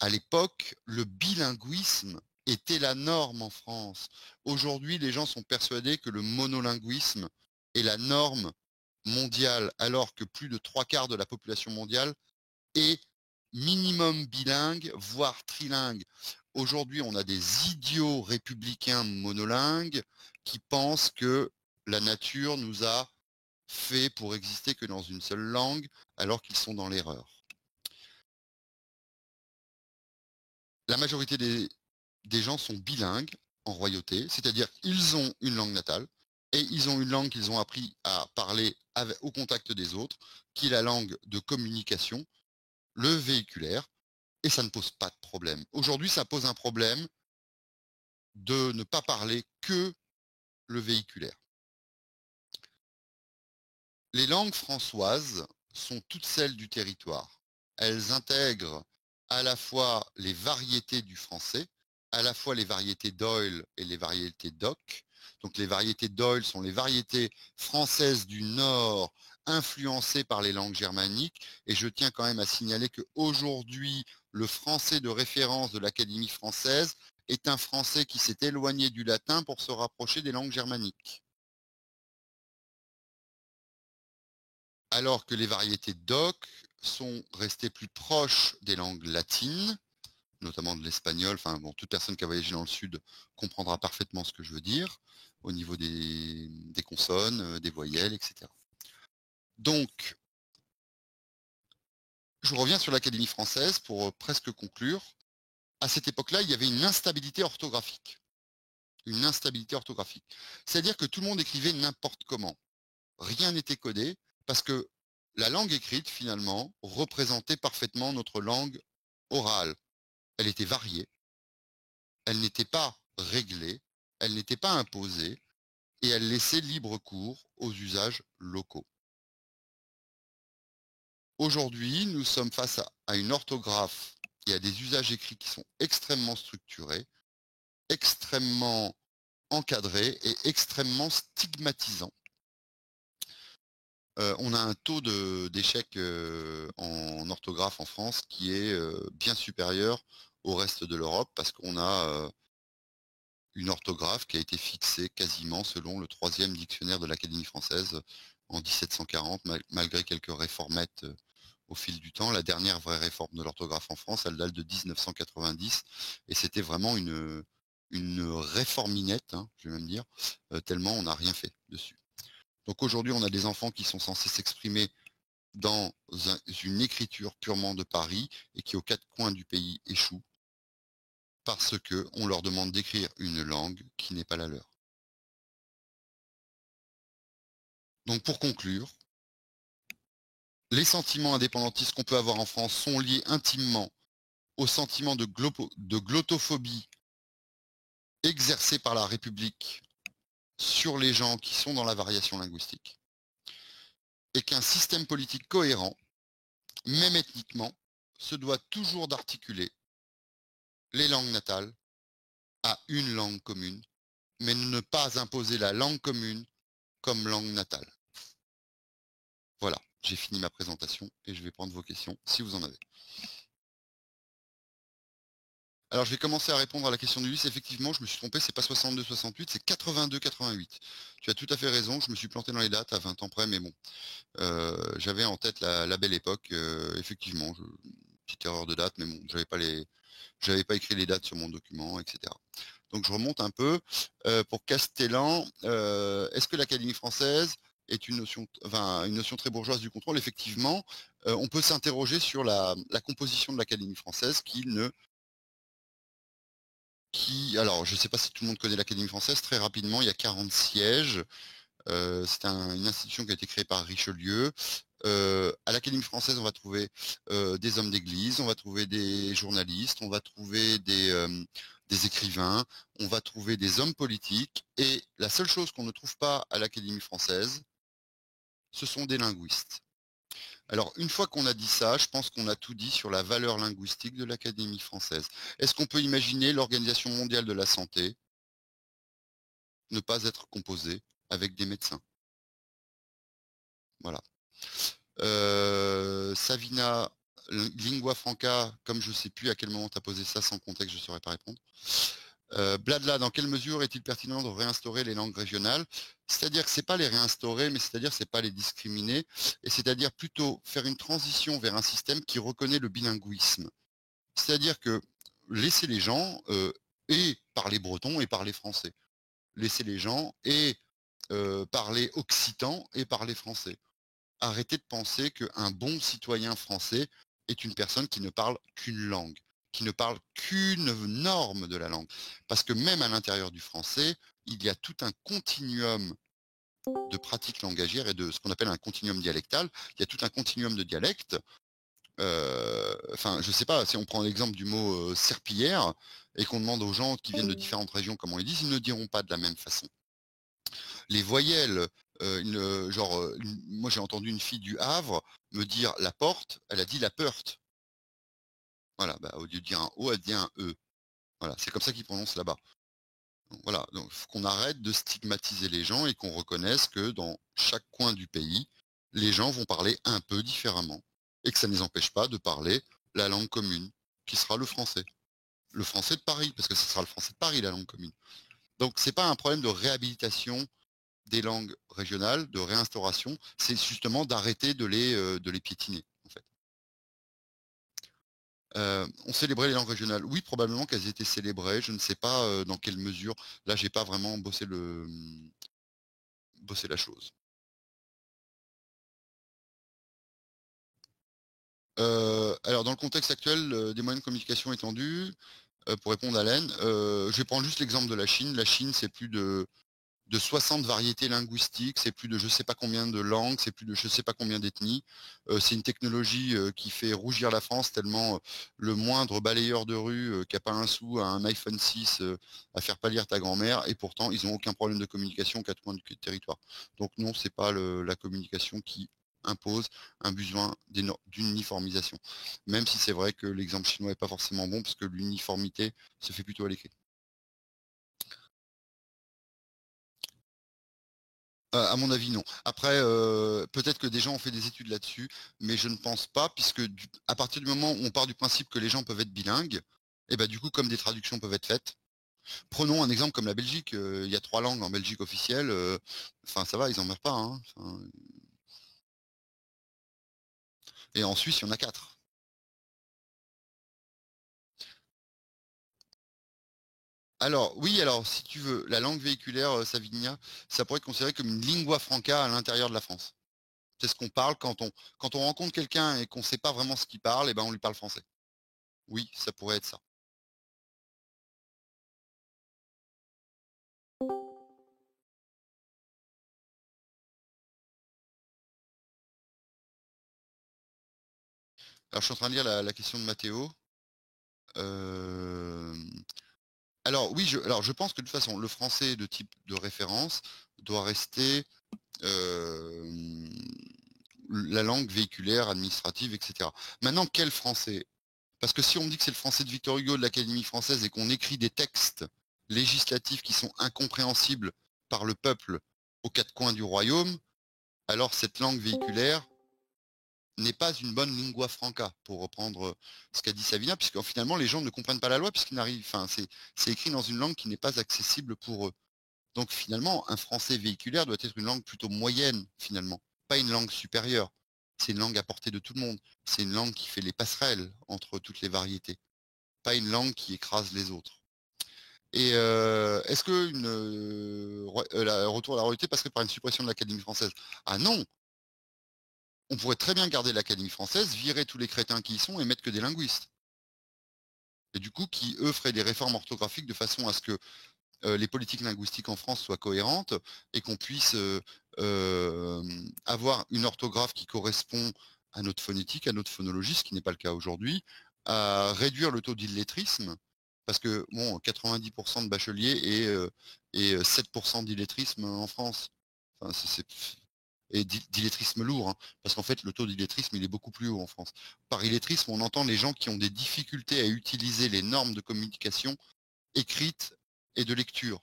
À l'époque, le bilinguisme était la norme en France. Aujourd'hui, les gens sont persuadés que le monolinguisme est la norme mondiale, alors que plus de 3/4 de la population mondiale est minimum bilingue, voire trilingue. Aujourd'hui, on a des idiots républicains monolingues qui pensent que la nature nous a fait pour exister que dans une seule langue, alors qu'ils sont dans l'erreur. La majorité des gens sont bilingues en royauté, c'est-à-dire qu'ils ont une langue natale et ils ont une langue qu'ils ont appris à parler au contact des autres, qui est la langue de communication, le véhiculaire, et ça ne pose pas de problème. Aujourd'hui, ça pose un problème de ne pas parler que le véhiculaire. Les langues françoises sont toutes celles du territoire. Elles intègrent à la fois les variétés du français, à la fois les variétés d'Oil et les variétés d'Oc. Donc les variétés d'Oil sont les variétés françaises du Nord influencées par les langues germaniques. Et je tiens quand même à signaler qu'aujourd'hui, le français de référence de l'Académie française est un français qui s'est éloigné du latin pour se rapprocher des langues germaniques. alors que les variétés d'oc sont restées plus proches des langues latines, notamment de l'espagnol. Enfin bon, toute personne qui a voyagé dans le sud comprendra parfaitement ce que je veux dire, au niveau des consonnes, des voyelles, etc. Donc, je reviens sur l'Académie française pour presque conclure. À cette époque-là, il y avait une instabilité orthographique. Une instabilité orthographique. C'est-à-dire que tout le monde écrivait n'importe comment. Rien n'était codé parce que la langue écrite, finalement, représentait parfaitement notre langue orale. Elle était variée, elle n'était pas réglée, elle n'était pas imposée et elle laissait libre cours aux usages locaux. Aujourd'hui, nous sommes face à une orthographe et à des usages écrits qui sont extrêmement structurés, extrêmement encadrés et extrêmement stigmatisants. On a un taux d'échec en orthographe en France qui est bien supérieur au reste de l'Europe parce qu'on a une orthographe qui a été fixée quasiment selon le 3e dictionnaire de l'Académie française en 1740, malgré quelques réformettes au fil du temps. La dernière vraie réforme de l'orthographe en France, elle date de 1990 et c'était vraiment une réforminette, hein, je vais même dire, tellement on n'a rien fait dessus. Donc aujourd'hui, on a des enfants qui sont censés s'exprimer dans une écriture purement de Paris et qui aux 4 coins du pays échouent parce qu'on leur demande d'écrire une langue qui n'est pas la leur. Donc pour conclure, les sentiments indépendantistes qu'on peut avoir en France sont liés intimement au sentiment de glottophobie exercé par la République sur les gens qui sont dans la variation linguistique, et qu'un système politique cohérent, même ethniquement, se doit toujours d'articuler les langues natales à une langue commune, mais ne pas imposer la langue commune comme langue natale. Voilà, j'ai fini ma présentation et je vais prendre vos questions si vous en avez. Alors je vais commencer à répondre à la question de Luis. Effectivement, je me suis trompé, c'est pas 62-68, c'est 82-88. Tu as tout à fait raison, je me suis planté dans les dates à 20 ans près, mais bon, j'avais en tête la belle époque. Effectivement, petite erreur de date, mais bon, j'avais pas écrit les dates sur mon document, etc. Donc je remonte un peu. Pour Castellan, est-ce que l'Académie française est une notion très bourgeoise du contrôle? Effectivement, on peut s'interroger sur la composition de l'Académie française alors je ne sais pas si tout le monde connaît l'Académie française, très rapidement, il y a 40 sièges. C'est une institution qui a été créée par Richelieu. À l'Académie française, on va trouver des hommes d'église, on va trouver des journalistes, on va trouver des écrivains, on va trouver des hommes politiques, et la seule chose qu'on ne trouve pas à l'Académie française, ce sont des linguistes. Alors, une fois qu'on a dit ça, je pense qu'on a tout dit sur la valeur linguistique de l'Académie française. Est-ce qu'on peut imaginer l'Organisation mondiale de la santé ne pas être composée avec des médecins? Voilà. Savina, lingua franca, comme je ne sais plus à quel moment tu as posé ça sans contexte, je ne saurais pas répondre. Bladla, dans quelle mesure est-il pertinent de réinstaurer les langues régionales? C'est-à-dire que c'est pas les réinstaurer, mais c'est-à-dire c'est pas les discriminer, et c'est-à-dire plutôt faire une transition vers un système qui reconnaît le bilinguisme. C'est-à-dire que laisser les gens et parler breton et parler français. Laisser les gens et parler occitan et parler français. Arrêtez de penser qu'un bon citoyen français est une personne qui ne parle qu'une langue, qui ne parle qu'une norme de la langue. Parce que même à l'intérieur du français, il y a tout un continuum de pratiques langagières et de ce qu'on appelle un continuum dialectal. Il y a tout un continuum de dialectes. Enfin, je sais pas, si on prend l'exemple du mot serpillière et qu'on demande aux gens qui viennent de différentes régions comment ils disent, ils ne diront pas de la même façon. Les voyelles, moi j'ai entendu une fille du Havre me dire la porte, elle a dit la porte. Voilà, bah, au lieu de dire un O, elle dit un E. Voilà, c'est comme ça qu'ils prononcent là-bas. Donc, voilà, donc il faut qu'on arrête de stigmatiser les gens et qu'on reconnaisse que dans chaque coin du pays, les gens vont parler un peu différemment et que ça ne les empêche pas de parler la langue commune, qui sera le français. Le français de Paris, parce que ce sera le français de Paris, la langue commune. Donc c'est pas un problème de réhabilitation des langues régionales, de réinstauration, c'est justement d'arrêter de les piétiner, en fait. On célébrait les langues régionales. Oui, probablement qu'elles étaient célébrées, je ne sais pas, dans quelle mesure. Là, j'ai pas vraiment bossé la chose. Alors dans le contexte actuel, des moyens de communication étendus, pour répondre à Alain, je vais prendre juste l'exemple de la Chine. La Chine, c'est plus de 60 variétés linguistiques, c'est plus de je sais pas combien de langues, c'est plus de je sais pas combien d'ethnies. C'est une technologie qui fait rougir la France tellement le moindre balayeur de rue qui a pas un sou a un iPhone 6 à faire pâlir ta grand-mère et pourtant ils ont aucun problème de communication aux quatre coins du territoire. Donc non, c'est pas la communication qui impose un besoin d'uniformisation. Même si c'est vrai que l'exemple chinois est pas forcément bon parce que l'uniformité se fait plutôt à l'écrit. À mon avis, non. Après, peut-être que des gens ont fait des études là-dessus, mais je ne pense pas, puisque à partir du moment où on part du principe que les gens peuvent être bilingues, et ben du coup, comme des traductions peuvent être faites, prenons un exemple comme la Belgique. Il y a 3 langues en Belgique officielles. Enfin, ça va, ils en meurent pas, hein. Enfin, et en Suisse, il y en a 4. Alors, oui, alors, si tu veux, la langue véhiculaire Savigna, ça pourrait être considéré comme une lingua franca à l'intérieur de la France. C'est ce qu'on parle quand on rencontre quelqu'un et qu'on ne sait pas vraiment ce qu'il parle, et ben on lui parle français. Oui, ça pourrait être ça. Alors, je suis en train de lire la question de Mathéo. Euh, Alors, oui, alors, je pense que de toute façon, le français de type de référence doit rester euh, la langue véhiculaire, administrative, etc. Maintenant, quel français? Parce que si on me dit que c'est le français de Victor Hugo de l'Académie française et qu'on écrit des textes législatifs qui sont incompréhensibles par le peuple aux quatre coins du royaume, alors cette langue véhiculaire n'est pas une bonne lingua franca, pour reprendre ce qu'a dit Savina, puisque finalement les gens ne comprennent pas la loi, puisqu'ils n'arrivent, enfin, c'est écrit dans une langue qui n'est pas accessible pour eux. Donc finalement, un français véhiculaire doit être une langue plutôt moyenne, finalement, pas une langue supérieure. C'est une langue à portée de tout le monde. C'est une langue qui fait les passerelles entre toutes les variétés, pas une langue qui écrase les autres. Et est-ce que retour à la réalité passerait par une suppression de l'Académie française? Ah non, on pourrait très bien garder l'Académie française, virer tous les crétins qui y sont et mettre que des linguistes. Et du coup, qui, eux, feraient des réformes orthographiques de façon à ce que les politiques linguistiques en France soient cohérentes et qu'on puisse avoir une orthographe qui correspond à notre phonétique, à notre phonologie, ce qui n'est pas le cas aujourd'hui, à réduire le taux d'illettrisme, parce que bon, 90% de bacheliers et 7% d'illettrisme en France. Enfin, et d'illettrisme lourd, hein, parce qu'en fait, le taux d'illettrisme, il est beaucoup plus haut en France. Par illettrisme, on entend les gens qui ont des difficultés à utiliser les normes de communication écrites et de lecture.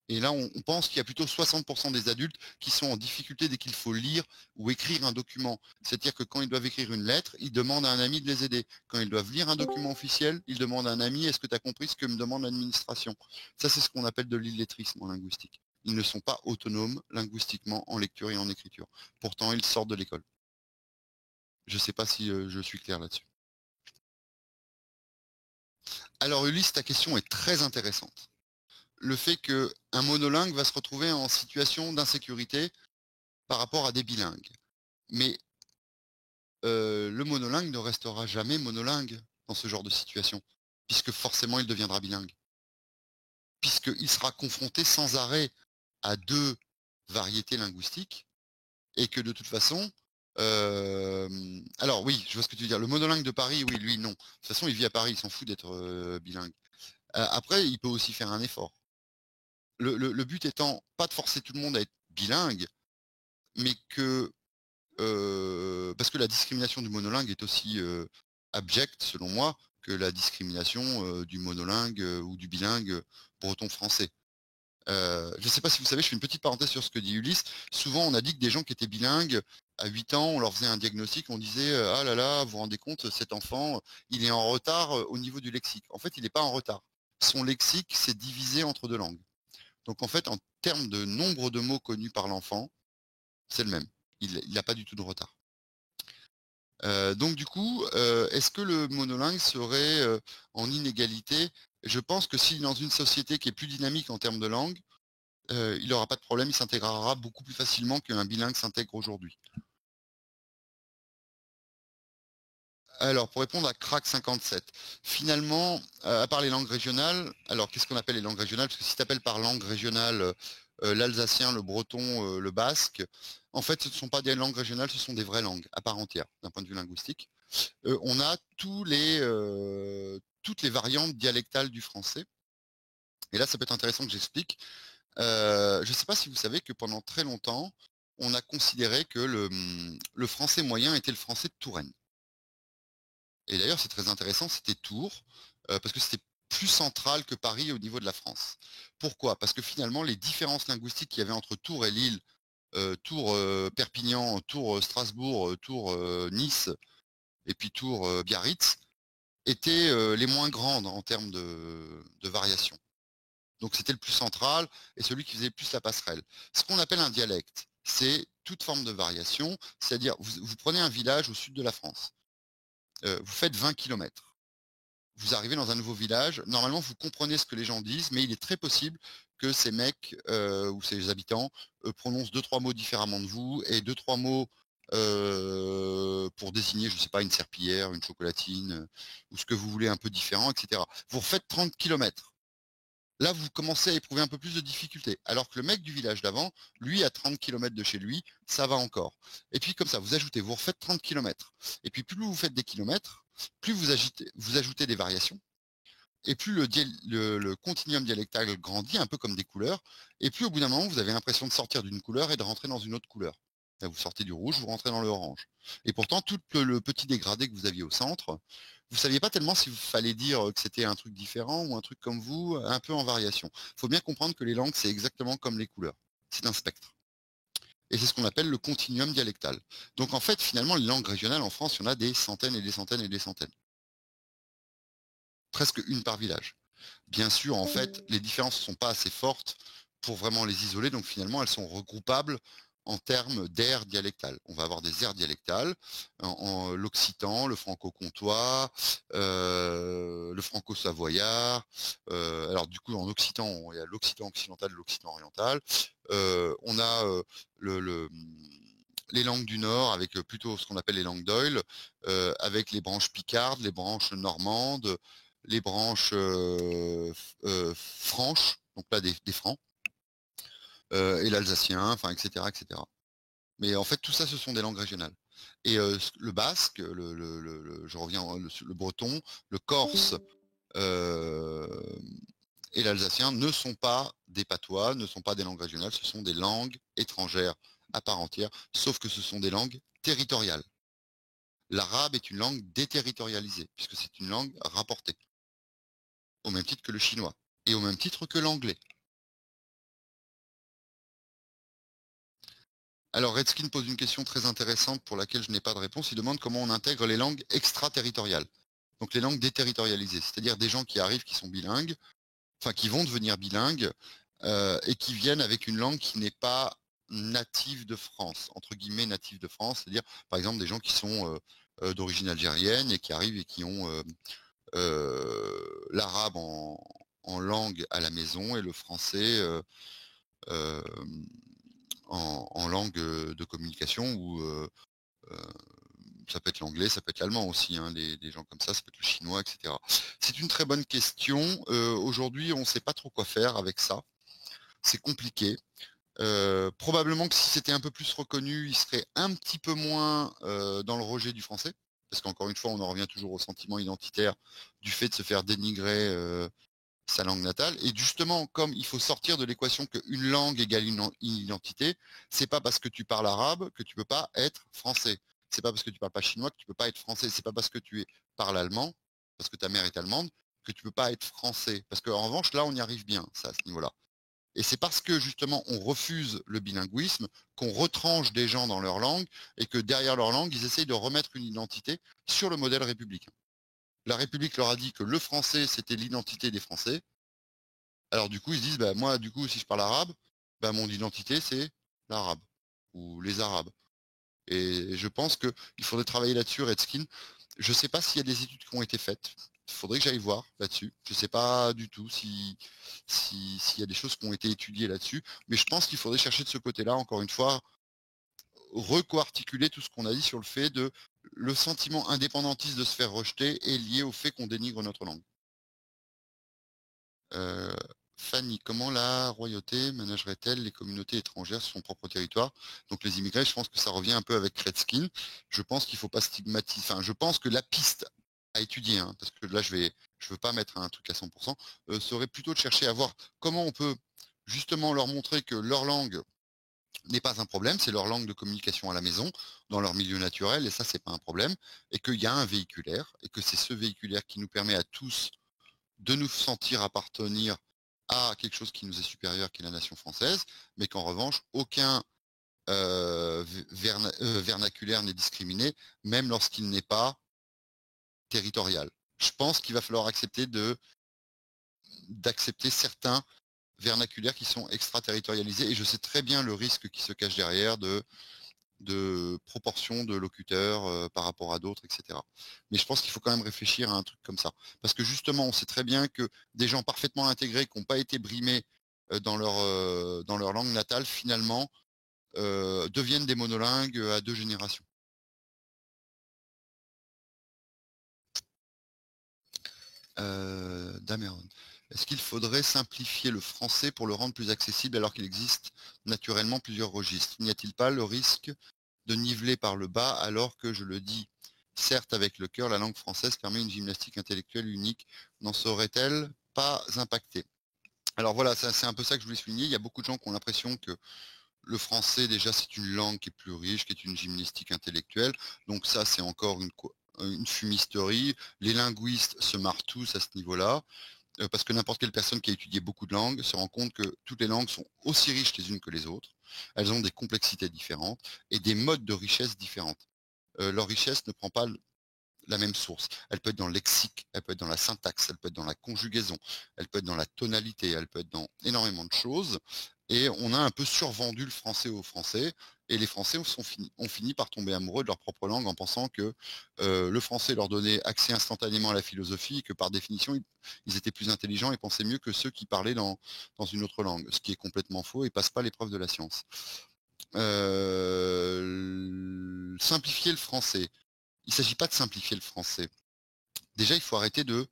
Et là, on pense qu'il y a plutôt 60% des adultes qui sont en difficulté dès qu'il faut lire ou écrire un document. C'est-à-dire que quand ils doivent écrire une lettre, ils demandent à un ami de les aider. Quand ils doivent lire un document officiel, ils demandent à un ami, est-ce que tu as compris ce que me demande l'administration? Ça, c'est ce qu'on appelle de l'illettrisme en linguistique. Ils ne sont pas autonomes linguistiquement en lecture et en écriture. Pourtant, ils sortent de l'école. Je ne sais pas si je suis clair là-dessus. Alors Ulysse, ta question est très intéressante. Le fait qu'un monolingue va se retrouver en situation d'insécurité par rapport à des bilingues. Mais le monolingue ne restera jamais monolingue dans ce genre de situation, puisque forcément il deviendra bilingue, puisqu'il sera confronté sans arrêt à deux variétés linguistiques, et que de toute façon, alors oui, je vois ce que tu veux dire. Le monolingue de Paris, oui, lui, non. De toute façon, il vit à Paris, il s'en fout d'être bilingue. Après, il peut aussi faire un effort. Le but étant pas de forcer tout le monde à être bilingue, mais que parce que la discrimination du monolingue est aussi abjecte, selon moi, que la discrimination du monolingue ou du bilingue breton français. Je ne sais pas si vous savez, je fais une petite parenthèse sur ce que dit Ulysse. Souvent, on a dit que des gens qui étaient bilingues, à 8 ans, on leur faisait un diagnostic, on disait ah là là, vous vous rendez compte, cet enfant, il est en retard au niveau du lexique. En fait, il n'est pas en retard. Son lexique s'est divisé entre deux langues. Donc en fait, termes de nombre de mots connus par l'enfant, c'est le même. Il n'a pas du tout de retard. Donc du coup, est-ce que le monolingue serait, en inégalité? Je pense que si dans une société qui est plus dynamique en termes de langue, il n'aura pas de problème, il s'intégrera beaucoup plus facilement qu'un bilingue s'intègre aujourd'hui. Alors, pour répondre à Crack 57, finalement, à part les langues régionales, alors qu'est-ce qu'on appelle les langues régionales? Parce que si tu appelles par langue régionale l'alsacien, le breton, le basque, en fait, ce ne sont pas des langues régionales, ce sont des vraies langues à part entière, d'un point de vue linguistique. On a toutes les variantes dialectales du français. Et là, ça peut être intéressant que j'explique. Je ne sais pas si vous savez que pendant très longtemps, on a considéré que le français moyen était le français de Touraine. Et d'ailleurs, c'est très intéressant, c'était Tours, parce que c'était plus central que Paris au niveau de la France. Pourquoi? Parce que finalement, les différences linguistiques qu'il y avait entre Tours et Lille, Tours, Perpignan, Tours, Strasbourg, Tours, Nice, et puis Tours, Biarritz, étaient les moins grandes en termes de variation. Donc c'était le plus central et celui qui faisait le plus la passerelle. Ce qu'on appelle un dialecte, c'est toute forme de variation, c'est-à-dire vous prenez un village au sud de la France, vous faites 20 kilomètres. Vous arrivez dans un nouveau village, normalement vous comprenez ce que les gens disent, mais il est très possible que ces mecs ou ces habitants prononcent deux, trois mots différemment de vous et deux, trois mots pour désigner, je ne sais pas, une serpillière, une chocolatine, ou ce que vous voulez un peu différent, etc. Vous refaites 30 kilomètres. Là, vous commencez à éprouver un peu plus de difficultés. Alors que le mec du village d'avant, lui, à 30 kilomètres de chez lui, ça va encore. Et puis comme ça, vous refaites 30 kilomètres. Et puis plus vous faites des kilomètres, plus vous ajoutez des variations. Et plus le continuum dialectal grandit, un peu comme des couleurs. Et plus au bout d'un moment, vous avez l'impression de sortir d'une couleur et de rentrer dans une autre couleur. Là, vous sortez du rouge, vous rentrez dans le orange. Et pourtant, tout le petit dégradé que vous aviez au centre, vous ne saviez pas tellement si vous fallait dire que c'était un truc différent ou un truc comme vous, un peu en variation. Il faut bien comprendre que les langues, c'est exactement comme les couleurs. C'est un spectre. Et c'est ce qu'on appelle le continuum dialectal. Donc en fait, finalement, les langues régionales en France, il y en a des centaines et des centaines et des centaines. Presque une par village. Bien sûr, en fait, les différences ne sont pas assez fortes pour vraiment les isoler, donc finalement, elles sont regroupables en termes d'aires dialectales. On va avoir des aires dialectales, l'occitan, le franco-comtois, le franco-savoyard. Alors du coup, en occitan, il y a l'occitan occidental et l'occitan oriental. On a les langues du Nord, avec plutôt ce qu'on appelle les langues d'Oil, avec les branches picardes, les branches normandes, les branches franches, donc là des francs, et l'alsacien, enfin, etc., etc. Mais en fait, tout ça, ce sont des langues régionales. Et le basque, je reviens, le breton, le corse et l'alsacien ne sont pas des patois, ne sont pas des langues régionales, ce sont des langues étrangères à part entière, sauf que ce sont des langues territoriales. L'arabe est une langue déterritorialisée, puisque c'est une langue rapportée, au même titre que le chinois, et au même titre que l'anglais. Alors Redskin pose une question très intéressante pour laquelle je n'ai pas de réponse. Il demande comment on intègre les langues extraterritoriales, donc les langues déterritorialisées, c'est-à-dire des gens qui arrivent, qui sont bilingues, enfin qui vont devenir bilingues, et qui viennent avec une langue qui n'est pas native de France, entre guillemets native de France, c'est-à-dire par exemple des gens qui sont d'origine algérienne et qui arrivent et qui ont l'arabe en langue à la maison et le français euh, en langue de communication ou ça peut être l'anglais, ça peut être l'allemand aussi, hein, des gens comme ça peut être le chinois, etc. C'est une très bonne question. Aujourd'hui, on ne sait pas trop quoi faire avec ça. C'est compliqué. Probablement que si c'était un peu plus reconnu, il serait un petit peu moins dans le rejet du français. Parce qu'encore une fois, on en revient toujours au sentiment identitaire du fait de se faire dénigrer sa langue natale. Et justement, comme il faut sortir de l'équation qu'une langue égale une identité, c'est pas parce que tu parles arabe que tu peux pas être français. C'est pas parce que tu parles pas chinois que tu peux pas être français. C'est pas parce que parles allemand, parce que ta mère est allemande, que tu peux pas être français. Parce qu'en revanche, là, on y arrive bien, ça, à ce niveau-là. Et c'est parce que justement on refuse le bilinguisme qu'on retranche des gens dans leur langue et que derrière leur langue, ils essayent de remettre une identité sur le modèle républicain. La République leur a dit que le français, c'était l'identité des Français. Alors du coup, ils se disent, bah, moi, du coup, si je parle arabe, bah, mon identité, c'est l'arabe ou les arabes. Et je pense qu'il faudrait travailler là-dessus, Redskin. Je ne sais pas s'il y a des études qui ont été faites. Il faudrait que j'aille voir là-dessus. Je ne sais pas du tout s'il y a des choses qui ont été étudiées là-dessus. Mais je pense qu'il faudrait chercher de ce côté-là, encore une fois, reco-articuler tout ce qu'on a dit sur le fait de le sentiment indépendantiste de se faire rejeter est lié au fait qu'on dénigre notre langue. Euh, Fanny, comment la royauté managerait-elle les communautés étrangères sur son propre territoire? Donc les immigrés, je pense que ça revient un peu avec Redskin. Je pense qu'il ne faut pas stigmatiser. Enfin, je pense que la piste à étudier, hein, parce que là je veux pas mettre un truc à 100%, serait plutôt de chercher à voir comment on peut justement leur montrer que leur langue n'est pas un problème, c'est leur langue de communication à la maison, dans leur milieu naturel, et ça, c'est pas un problème, et qu'il y a un véhiculaire, et que c'est ce véhiculaire qui nous permet à tous de nous sentir appartenir à quelque chose qui nous est supérieur, qui est la nation française, mais qu'en revanche, aucun vernaculaire n'est discriminé, même lorsqu'il n'est pas territorial. Je pense qu'il va falloir accepter d'accepter certains vernaculaires qui sont extraterritorialisés, et je sais très bien le risque qui se cache derrière de proportion de locuteurs par rapport à d'autres, etc. Mais je pense qu'il faut quand même réfléchir à un truc comme ça. Parce que justement, on sait très bien que des gens parfaitement intégrés, qui n'ont pas été brimés dans leur langue natale, finalement, deviennent des monolingues à 2 générations. Dameron. Est-ce qu'il faudrait simplifier le français pour le rendre plus accessible alors qu'il existe naturellement plusieurs registres? N'y a-t-il pas le risque de niveler par le bas alors que, je le dis certes avec le cœur, la langue française permet une gymnastique intellectuelle unique, n'en saurait-elle pas impacter? Alors voilà, c'est un peu ça que je voulais souligner. Il y a beaucoup de gens qui ont l'impression que le français, déjà, c'est une langue qui est plus riche, qui est une gymnastique intellectuelle. Donc ça, c'est encore une fumisterie. Les linguistes se marrent tous à ce niveau-là, parce que n'importe quelle personne qui a étudié beaucoup de langues se rend compte que toutes les langues sont aussi riches les unes que les autres. Elles ont des complexités différentes et des modes de richesse différentes. Leur richesse ne prend pas la même source. Elle peut être dans le lexique, elle peut être dans la syntaxe, elle peut être dans la conjugaison, elle peut être dans la tonalité, elle peut être dans énormément de choses. Et on a un peu survendu le français aux Français. Et les Français ont fini par tomber amoureux de leur propre langue en pensant que le français leur donnait accès instantanément à la philosophie et que par définition, ils étaient plus intelligents et pensaient mieux que ceux qui parlaient dans une autre langue. Ce qui est complètement faux et passe pas l'épreuve de la science. Simplifier le français. Il ne s'agit pas de simplifier le français. Déjà, il faut arrêter de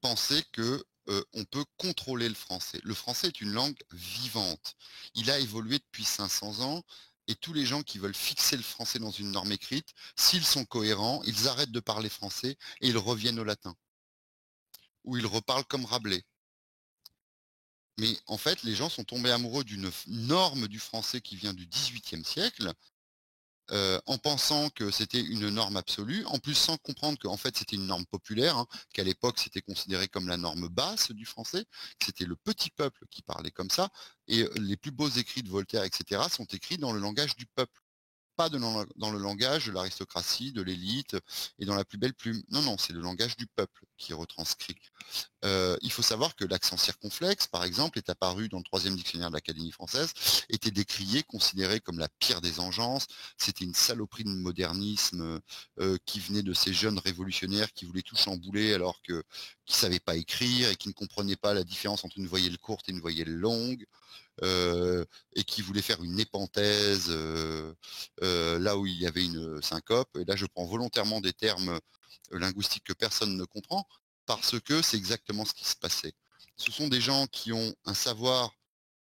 penser que on peut contrôler le français. Le français est une langue vivante. Il a évolué depuis 500 ans et tous les gens qui veulent fixer le français dans une norme écrite, s'ils sont cohérents, ils arrêtent de parler français et ils reviennent au latin. Ou ils reparlent comme Rabelais. Mais en fait, les gens sont tombés amoureux d'une norme du français qui vient du XVIIIe siècle, en pensant que c'était une norme absolue, en plus sans comprendre qu'en fait c'était une norme populaire, hein, qu'à l'époque c'était considéré comme la norme basse du français, que c'était le petit peuple qui parlait comme ça, et les plus beaux écrits de Voltaire, etc., sont écrits dans le langage du peuple, pas dans le langage de l'aristocratie, de l'élite, et dans la plus belle plume. Non, non, c'est le langage du peuple qui est retranscrit. Il faut savoir que l'accent circonflexe, par exemple, est apparu dans le 3e dictionnaire de l'Académie française, était décrié, considéré comme la pire des engeances. C'était une saloperie de modernisme qui venait de ces jeunes révolutionnaires qui voulaient tout chambouler alors qu'ils ne savaient pas écrire et qui ne comprenaient pas la différence entre une voyelle courte et une voyelle longue. Et qui voulaient faire une épenthèse là où il y avait une syncope. Et là, je prends volontairement des termes linguistiques que personne ne comprend, parce que c'est exactement ce qui se passait. Ce sont des gens qui ont un savoir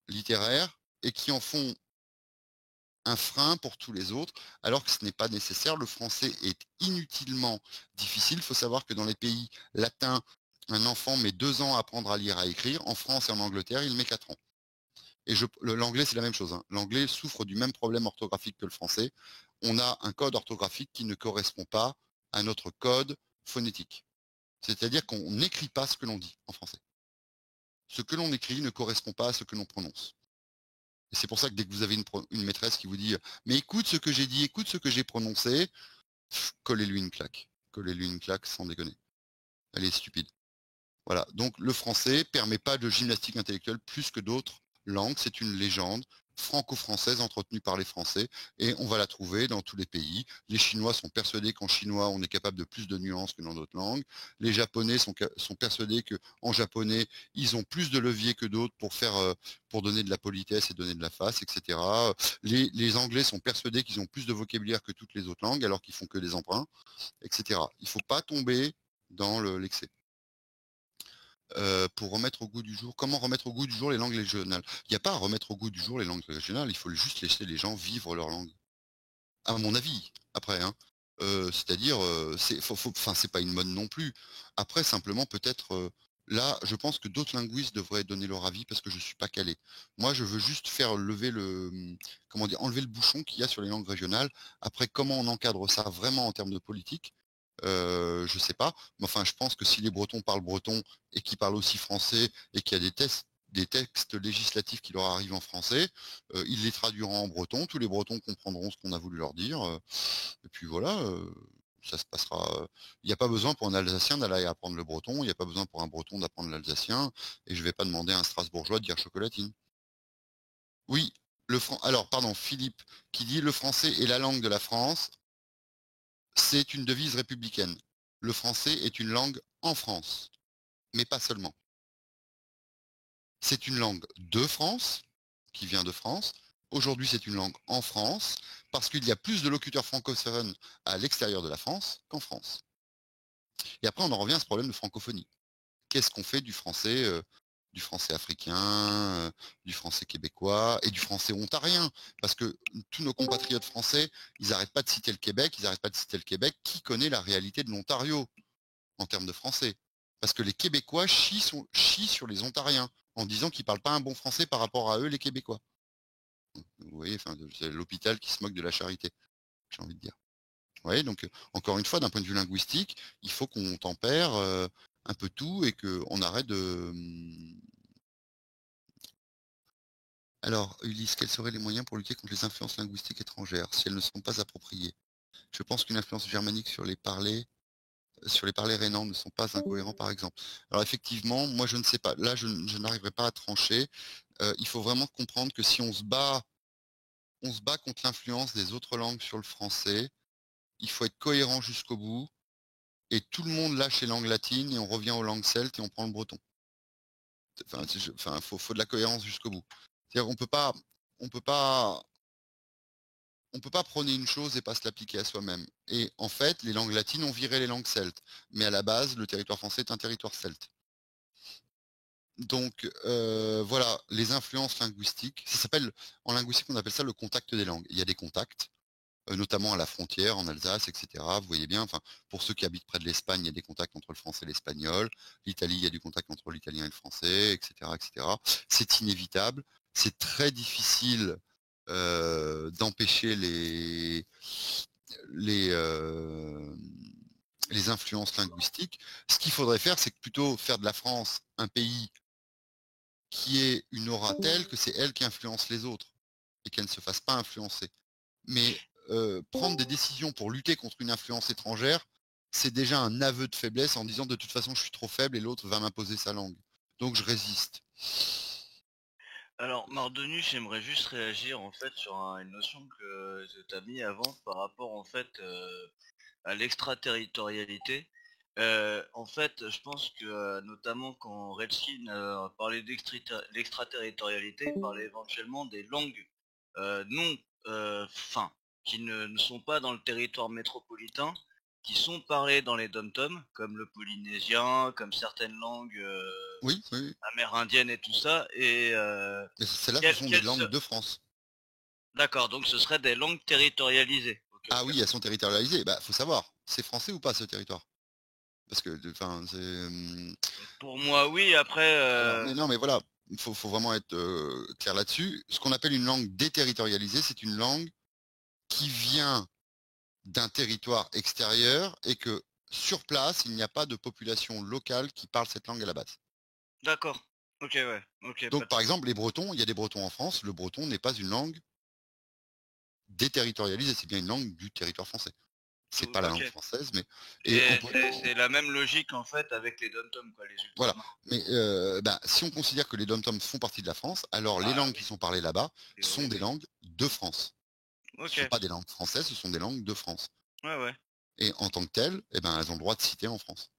littéraire et qui en font un frein pour tous les autres, alors que ce n'est pas nécessaire. Le français est inutilement difficile. Il faut savoir que dans les pays latins, un enfant met 2 ans à apprendre à lire, à écrire. En France et en Angleterre, il met 4 ans. Et l'anglais, c'est la même chose, hein. L'anglais souffre du même problème orthographique que le français. On a un code orthographique qui ne correspond pas à notre code phonétique. C'est-à-dire qu'on n'écrit pas ce que l'on dit en français. Ce que l'on écrit ne correspond pas à ce que l'on prononce. Et c'est pour ça que dès que vous avez une maîtresse qui vous dit « Mais écoute ce que j'ai dit, écoute ce que j'ai prononcé », collez-lui une claque. Collez-lui une claque sans déconner. Elle est stupide. Voilà. Donc le français permet pas de gymnastique intellectuelle plus que d'autres langue, c'est une légende franco-française entretenue par les Français et on va la trouver dans tous les pays. Les Chinois sont persuadés qu'en chinois, on est capable de plus de nuances que dans d'autres langues. Les Japonais sont persuadés qu'en japonais, ils ont plus de leviers que d'autres pour donner de la politesse et donner de la face, etc. Les Anglais sont persuadés qu'ils ont plus de vocabulaire que toutes les autres langues alors qu'ils font que des emprunts, etc. Il ne faut pas tomber dans l'excès. Pour remettre au goût du jour. Comment remettre au goût du jour les langues régionales? Il n'y a pas à remettre au goût du jour les langues régionales, il faut juste laisser les gens vivre leur langue. À mon avis, après, hein. C'est-à-dire, enfin, c'est pas une mode non plus. Après, simplement, peut-être, là, je pense que d'autres linguistes devraient donner leur avis parce que je suis pas calé. Moi, je veux juste faire lever comment dire? Enlever le bouchon qu'il y a sur les langues régionales. Après, comment on encadre ça vraiment en termes de politique? Je sais pas. Mais enfin, je pense que si les Bretons parlent breton et qu'ils parlent aussi français et qu'il y a des textes législatifs qui leur arrivent en français, ils les traduiront en breton. Tous les Bretons comprendront ce qu'on a voulu leur dire. Et puis voilà, ça se passera. Il n'y a pas besoin pour un Alsacien d'aller apprendre le breton. Il n'y a pas besoin pour un Breton d'apprendre l'alsacien. Et je vais pas demander à un Strasbourgeois de dire chocolatine. Oui, alors, pardon, Philippe, qui dit le français est la langue de la France, c'est une devise républicaine. Le français est une langue en France, mais pas seulement. C'est une langue de France, qui vient de France. Aujourd'hui, c'est une langue en France, parce qu'il y a plus de locuteurs francophones à l'extérieur de la France qu'en France. Et après, on en revient à ce problème de francophonie. Qu'est-ce qu'on fait du français africain, du français québécois et du français ontarien? Parce que tous nos compatriotes français, ils n'arrêtent pas de citer le Québec, ils n'arrêtent pas de citer le Québec. Qui connaît la réalité de l'Ontario en termes de français? Parce que les Québécois chient sur les Ontariens en disant qu'ils parlent pas un bon français par rapport à eux, les Québécois. Vous voyez, enfin, c'est l'hôpital qui se moque de la charité, j'ai envie de dire. Vous voyez, donc encore une fois, d'un point de vue linguistique, il faut qu'on tempère un peu tout et qu'on arrête de. Alors, Ulysse, quels seraient les moyens pour lutter contre les influences linguistiques étrangères si elles ne sont pas appropriées? Je pense qu'une influence germanique sur les parlers rhénans ne sont pas incohérents, par exemple. Alors effectivement, moi je ne sais pas. Là, je n'arriverai pas à trancher. Il faut vraiment comprendre que si on se bat contre l'influence des autres langues sur le français, il faut être cohérent jusqu'au bout. Et tout le monde lâche les langues latines et on revient aux langues celtes et on prend le breton. Enfin, faut de la cohérence jusqu'au bout. C'est-à-dire, on peut pas, on peut pas prôner une chose et pas se l'appliquer à soi-même. Et en fait, les langues latines ont viré les langues celtes. Mais à la base, le territoire français est un territoire celte. Donc voilà, les influences linguistiques, en linguistique, on appelle ça le contact des langues. Il y a des contacts, notamment à la frontière, en Alsace, etc. Vous voyez bien, enfin, pour ceux qui habitent près de l'Espagne, il y a des contacts entre le français et l'espagnol. L'Italie, il y a du contact entre l'italien et le français, etc., etc. C'est inévitable. C'est très difficile d'empêcher les, euh, les influences linguistiques. Ce qu'il faudrait faire, c'est plutôt faire de la France un pays qui ait une aura telle que c'est elle qui influence les autres et qu'elle ne se fasse pas influencer. Mais prendre des décisions pour lutter contre une influence étrangère, c'est déjà un aveu de faiblesse en disant de toute façon je suis trop faible et l'autre va m'imposer sa langue. Donc je résiste. Alors, Mardonu, j'aimerais juste réagir en fait sur une notion que tu as mis avant par rapport en fait à l'extraterritorialité. En fait, je pense que notamment quand Redskin parlait d'extraterritorialité, il parlait éventuellement des langues non, enfin, qui ne sont pas dans le territoire métropolitain, qui sont parlées dans les dom-toms, comme le polynésien, comme certaines langues Oui, oui, oui. amérindiennes et tout ça. Et Et celles-là, ce sont des langues de France. d'accord, donc ce serait des langues territorialisées. Ok, Ah ok. oui, elles sont territorialisées. Bah, faut savoir, c'est français ou pas ce territoire? Parce que, enfin, c'est. Pour moi, oui. Après, Alors, mais non, mais voilà, faut vraiment être clair là-dessus. Ce qu'on appelle une langue déterritorialisée, c'est une langue qui vient d'un territoire extérieur et que sur place, il n'y a pas de population locale qui parle cette langue à la base. d'accord. Ok, ouais. Ok, pas Donc, de par souci. exemple, les Bretons, il y a des Bretons en France, le breton n'est pas une langue déterritorialisée, c'est bien une langue du territoire français. C'est pas la langue OK. française, mais et Et c'est la même logique en fait avec les DOM-TOM quoi, les voilà. ultramarins. Mais si on considère que les DOM-TOM font partie de la France, alors les Ah langues qui oui, sont parlées là-bas a sont priori des oui. langues de France. Ce sont OK. pas des langues françaises, ce sont des langues de France. Ouais, ouais. Et en tant que telles, elles ont le droit de citer en France.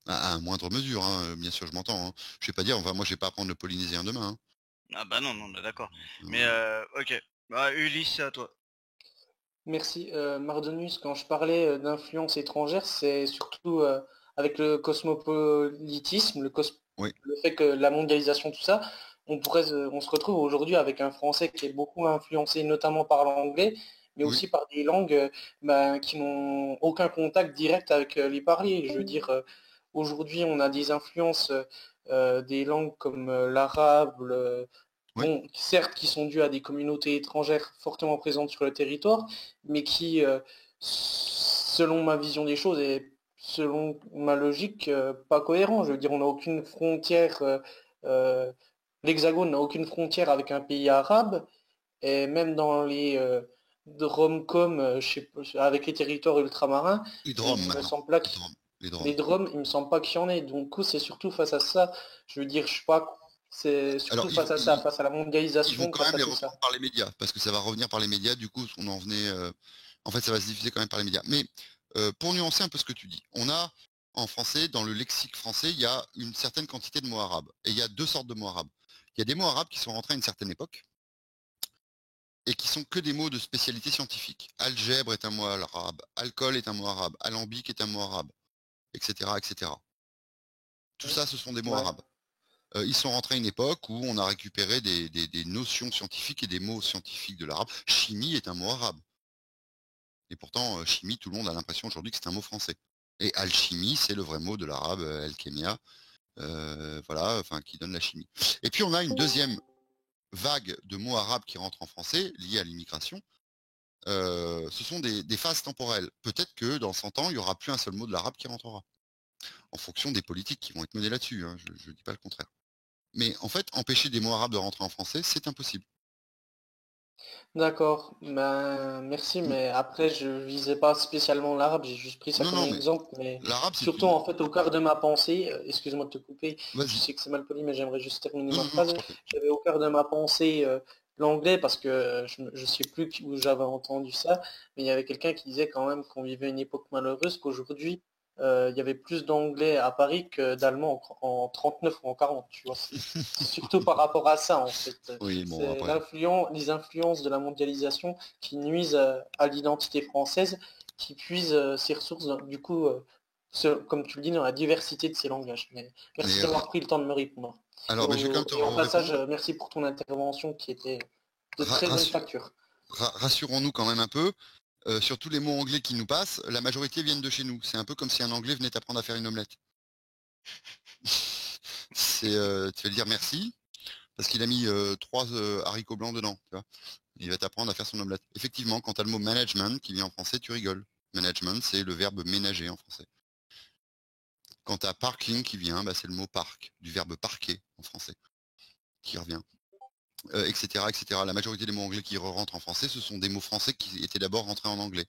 À moindre mesure, hein, bien sûr, je m'entends, hein. Je vais pas dire, enfin, moi, je vais pas apprendre le polynésien demain, hein. Ah bah non, non, on est d'accord. Mais Heu, OK. Bah Ulysse, c'est à toi. Merci. Mardonius, quand je parlais d'influence étrangère, c'est surtout avec le cosmopolitisme, oui, le fait que la mondialisation, tout ça, on se retrouve aujourd'hui avec un français qui est beaucoup influencé notamment par l'anglais, mais oui, aussi par des langues qui n'ont aucun contact direct avec les parlers. Je veux dire, aujourd'hui, on a des influences des langues comme l'arabe, oui. bon, certes, qui sont dues à des communautés étrangères fortement présentes sur le territoire, mais qui, selon ma vision des choses et selon ma logique, pas cohérent. Je veux dire, on n'a aucune frontière, euh, l'Hexagone n'a aucune frontière avec un pays arabe, et même dans les rom-com, avec les territoires ultramarins, Les il DROM me maintenant, semble pas les DROM, les DROM. les Drômes, il me semble pas qu'il y en ait. Donc, du coup, c'est surtout face à ça, je veux dire, je sais pas, c'est Alors surtout face à ça, face à la ils vont mondialisation, quand face même à les tout ça. reprendre par les médias, parce que ça va revenir par les médias, du coup, on en venait, en fait, ça va se diffuser quand même par les médias. Mais, pour nuancer un peu ce que tu dis, on a, en français, dans le lexique français, il y a une certaine quantité de mots arabes et il y a 2 sortes de mots arabes. Il y a des mots arabes qui sont rentrés à une certaine époque et qui sont que des mots de spécialité scientifique. Algèbre est un mot arabe, alcool est un mot arabe, alambic est un mot arabe, et cetera, et cetera. Tout ça, ce sont des mots Ouais. arabes. Ils sont rentrés à une époque où on a récupéré des notions scientifiques et des mots scientifiques de l'arabe. Chimie est un mot arabe. Et pourtant, chimie, tout le monde a l'impression aujourd'hui que c'est un mot français. Et alchimie, c'est le vrai mot de l'arabe, alchemia, voilà, enfin, qui donne la chimie. Et puis on a une deuxième vague de mots arabes qui rentrent en français, liés à l'immigration. Ce sont des phases temporelles. Peut-être que dans 100 ans, il y aura plus un seul mot de l'arabe qui rentrera, en fonction des politiques qui vont être menées là-dessus, hein, je dis pas le contraire. Mais en fait, empêcher des mots arabes de rentrer en français, c'est impossible. D'accord, ben merci, mais après je visais pas spécialement l'arabe, j'ai juste pris ça Non, comme non, mais exemple, mais l'arabe, c'est surtout une... en fait au cœur de ma pensée, excuse-moi de te couper, je Vas-y. sais que c'est mal poli, mais j'aimerais juste terminer Non, ma non, non, je phrase. t'en prie. J'avais au cœur de ma pensée l'anglais parce que je sais plus où j'avais entendu ça, mais il y avait quelqu'un qui disait quand même qu'on vivait une époque malheureuse, qu'aujourd'hui il y avait plus d'anglais à Paris que d'allemands en 39 ou en 40, tu vois. C'est surtout par rapport à ça en fait. Oui, bon, C'est après. les influences de la mondialisation qui nuisent à l'identité française, qui puisent ses ressources, du coup, comme tu le dis, dans la diversité de ces langages. Mais merci Mais, d'avoir pris le temps de me répondre. alors, je vais quand même te Et au passage, répondre. merci pour ton intervention qui était de Ra- très bonne rassu- facture. Rassurons-nous quand même un peu. Sur tous les mots anglais qui nous passent, la majorité viennent de chez nous. C'est un peu comme si un anglais venait t'apprendre à faire une omelette. Tu vas lui dire merci, parce qu'il a mis 3 haricots blancs dedans. Tu vois. Il va t'apprendre à faire son omelette. Effectivement, quand tu as le mot management qui vient en français, tu rigoles. Management, c'est le verbe ménager en français. Quand tu as parking qui vient, bah, c'est le mot parc, du verbe parquer en français, qui revient. Etc., etc. La majorité des mots anglais qui rentrent en français, ce sont des mots français qui étaient d'abord rentrés en anglais.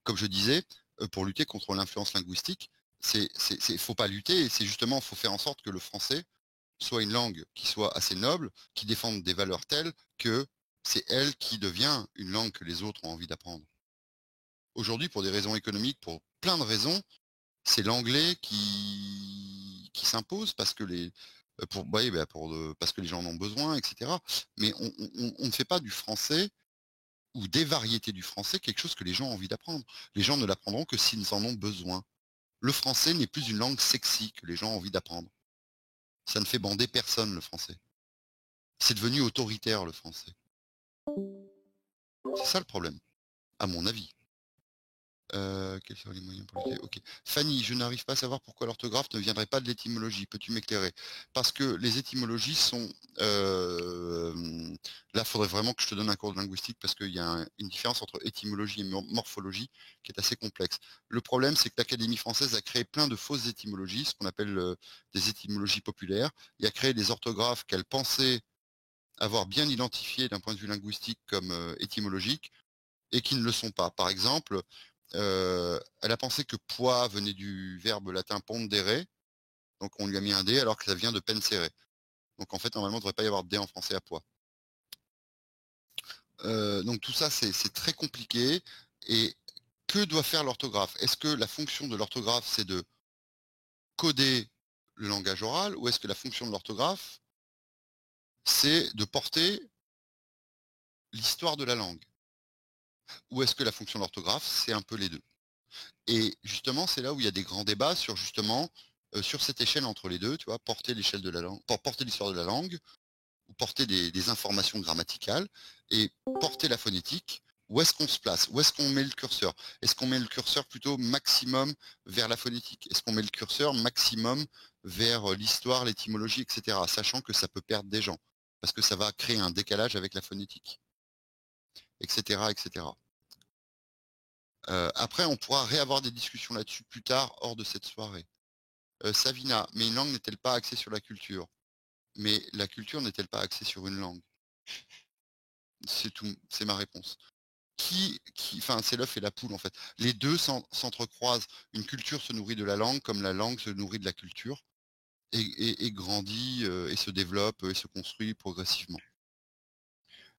Comme je disais, pour lutter contre l'influence linguistique, faut pas lutter, c'est justement, faut faire en sorte que le français soit une langue qui soit assez noble, qui défende des valeurs telles que c'est elle qui devient une langue que les autres ont envie d'apprendre. Aujourd'hui, pour des raisons économiques, pour plein de raisons, c'est l'anglais qui s'impose parce que parce que les gens en ont besoin, etc. Mais on ne fait pas du français ou des variétés du français quelque chose que les gens ont envie d'apprendre. Les gens ne l'apprendront que s'ils en ont besoin. Le français n'est plus une langue sexy que les gens ont envie d'apprendre. Ça ne fait bander personne, le français. C'est devenu autoritaire, le français. C'est ça le problème, à mon avis. Quels seraient les moyens pour lutter? OK. Fanny, je n'arrive pas à savoir pourquoi l'orthographe ne viendrait pas de l'étymologie. Peux-tu m'éclairer? Parce que les étymologies sont, là, il faudrait vraiment que je te donne un cours de linguistique parce qu'il y a une différence entre étymologie et morphologie qui est assez complexe. Le problème, c'est que l'Académie française a créé plein de fausses étymologies, ce qu'on appelle, des étymologies populaires, et a créé des orthographes qu'elle pensait avoir bien identifiées d'un point de vue linguistique comme, étymologiques et qui ne le sont pas. Par exemple, Elle a pensé que poids venait du verbe latin pondere, donc on lui a mis un D alors que ça vient de pensere. Donc en fait, normalement, il ne devrait pas y avoir de D en français à poids. Donc tout ça, c'est très compliqué. Et que doit faire l'orthographe? Est-ce que la fonction de l'orthographe, c'est de coder le langage oral, ou est-ce que la fonction de l'orthographe, c'est de porter l'histoire de la langue? Ou est-ce que la fonction de l'orthographe, c'est un peu les deux? Et justement, c'est là où il y a des grands débats sur justement, sur cette échelle entre les deux, tu vois, porter l'échelle de la langue, porter l'histoire de la langue, ou porter des informations grammaticales, et porter la phonétique. Où est-ce qu'on se place? Où est-ce qu'on met le curseur? Est-ce qu'on met le curseur plutôt maximum vers la phonétique? Est-ce qu'on met le curseur maximum vers l'histoire, l'étymologie, etc. Sachant que ça peut perdre des gens, parce que ça va créer un décalage avec la phonétique, etc., etc. Après, on pourra réavoir des discussions là-dessus plus tard, hors de cette soirée. Savina, mais une langue n'est-elle pas axée sur la culture? Mais la culture n'est-elle pas axée sur une langue? C'est tout, c'est ma réponse. Enfin, c'est l'œuf et la poule en fait. Les deux s'entrecroisent. Une culture se nourrit de la langue, comme la langue se nourrit de la culture, et grandit, et se développe, et se construit progressivement.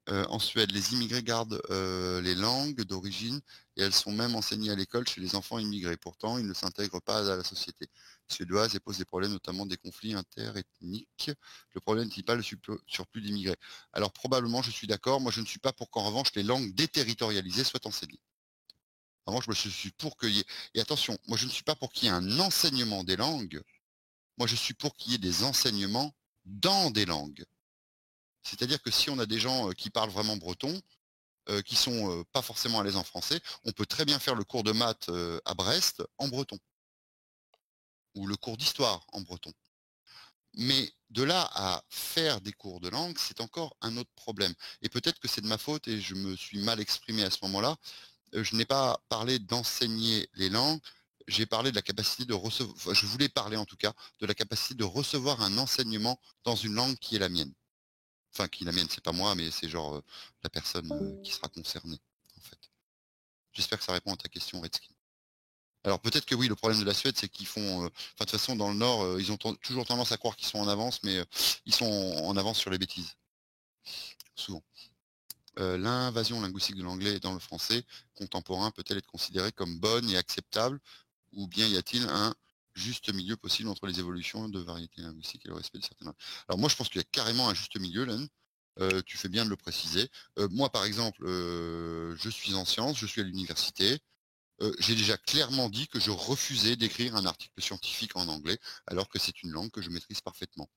En Suède, les immigrés gardent les langues d'origine, et elles sont même enseignées à l'école chez les enfants immigrés. Pourtant, ils ne s'intègrent pas à la société suédoise et posent des problèmes, notamment des conflits interethniques. Le problème n'est pas le surplus d'immigrés. Alors probablement, je suis d'accord. Moi, je ne suis pas pour qu'en revanche, les langues déterritorialisées soient enseignées. En revanche, moi, je suis pour qu'il y ait... Et attention, moi, je ne suis pas pour qu'il y ait un enseignement des langues. Moi, je suis pour qu'il y ait des enseignements dans des langues. C'est-à-dire que si on a des gens qui parlent vraiment breton, qui sont pas forcément à l'aise en français, on peut très bien faire le cours de maths à Brest en breton, ou le cours d'histoire en breton. Mais de là à faire des cours de langue, c'est encore un autre problème. Et peut-être que c'est de ma faute et je me suis mal exprimé à ce moment-là. Je n'ai pas parlé d'enseigner les langues, j'ai parlé de la capacité de recevoir, enfin, je voulais parler en tout cas de la capacité de recevoir un enseignement dans une langue qui est la mienne. Enfin, qui est la mienne, c'est pas moi, mais c'est genre la personne qui sera concernée, en fait. J'espère que ça répond à ta question, Redskin. Alors peut-être que oui, le problème de la Suède, c'est qu'ils font... Enfin, de toute façon, dans le Nord, ils ont toujours tendance à croire qu'ils sont en avance, mais ils sont en avance sur les bêtises. Souvent. L'invasion linguistique de l'anglais dans le français contemporain peut-elle être considérée comme bonne et acceptable, ou bien y a-t-il un juste milieu possible entre les évolutions de variétés linguistiques et le respect de certaines langues? Alors moi, je pense qu'il y a carrément un juste milieu, Len. Tu fais bien de le préciser. Moi, par exemple, je suis en sciences, je suis à l'université. J'ai déjà clairement dit que je refusais d'écrire un article scientifique en anglais, alors que c'est une langue que je maîtrise parfaitement.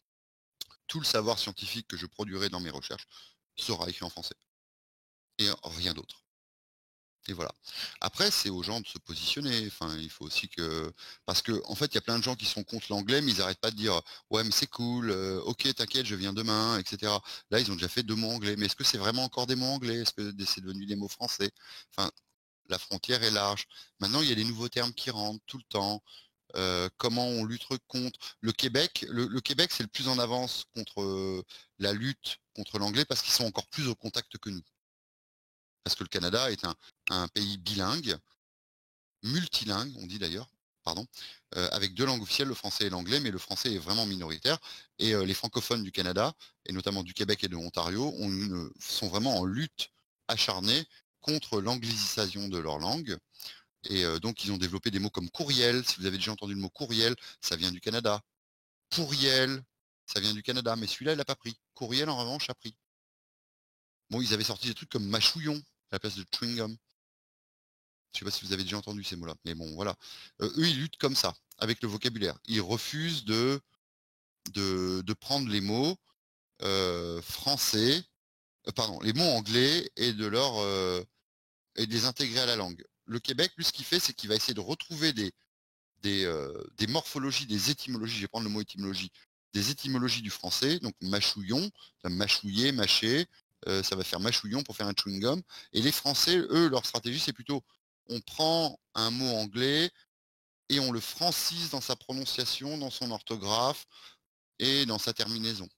Tout le savoir scientifique que je produirai dans mes recherches sera écrit en français. Et rien d'autre. Et voilà. Après, c'est aux gens de se positionner. Enfin, il faut aussi que... Parce que en fait, il y a plein de gens qui sont contre l'anglais, mais ils n'arrêtent pas de dire «Ouais, mais c'est cool, ok, t'inquiète, je viens demain», etc. Là, ils ont déjà fait 2 mots anglais. Mais est-ce que c'est vraiment encore des mots anglais? Est-ce que c'est devenu des mots français? Enfin, la frontière est large. Maintenant, il y a des nouveaux termes qui rentrent tout le temps. Comment on lutte contre le Québec? Le Québec, c'est le plus en avance contre la lutte contre l'anglais parce qu'ils sont encore plus au contact que nous. Parce que le Canada est un pays bilingue, multilingue, on dit d'ailleurs, pardon, avec 2 langues officielles, le français et l'anglais, mais le français est vraiment minoritaire. Et les francophones du Canada, et notamment du Québec et de l'Ontario, sont vraiment en lutte acharnée contre l'anglicisation de leur langue. Et donc, ils ont développé des mots comme courriel. Si vous avez déjà entendu le mot courriel, ça vient du Canada. Pourriel, ça vient du Canada, mais celui-là, il n'a pas pris. Courriel, en revanche, a pris. Bon, ils avaient sorti des trucs comme mâchouillon à la place de chewing gum. Je sais pas si vous avez déjà entendu ces mots-là, mais bon, voilà. Eux, ils luttent comme ça, avec le vocabulaire. Ils refusent de prendre les mots français, pardon, les mots anglais et et de les intégrer à la langue. Le Québec, lui, ce qu'il fait, c'est qu'il va essayer de retrouver des morphologies, des étymologies, je vais prendre le mot étymologie, des étymologies du français, donc mâchouillon, ça mâchouiller, mâcher, ça va faire mâchouillon pour faire un chewing gum. Et les Français, eux, leur stratégie, c'est plutôt, on prend un mot anglais et on le francise dans sa prononciation, dans son orthographe et dans sa terminaison.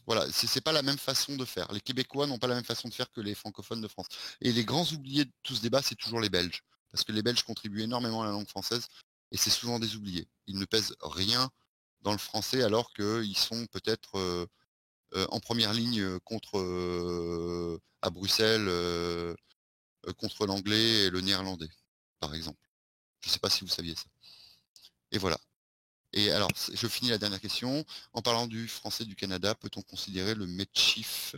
Voilà, c'est pas la même façon de faire. Les Québécois n'ont pas la même façon de faire que les francophones de France. Et les grands oubliés de tout ce débat, c'est toujours les Belges. parce que les Belges contribuent énormément à la langue française, et c'est souvent des oubliés. Ils ne pèsent rien dans le français, alors qu'ils sont peut-être en première ligne contre à Bruxelles contre l'anglais et le néerlandais, par exemple. Je ne sais pas si vous saviez ça. Et voilà. Et alors, je finis la dernière question. En parlant du français du Canada, peut-on considérer le Medchif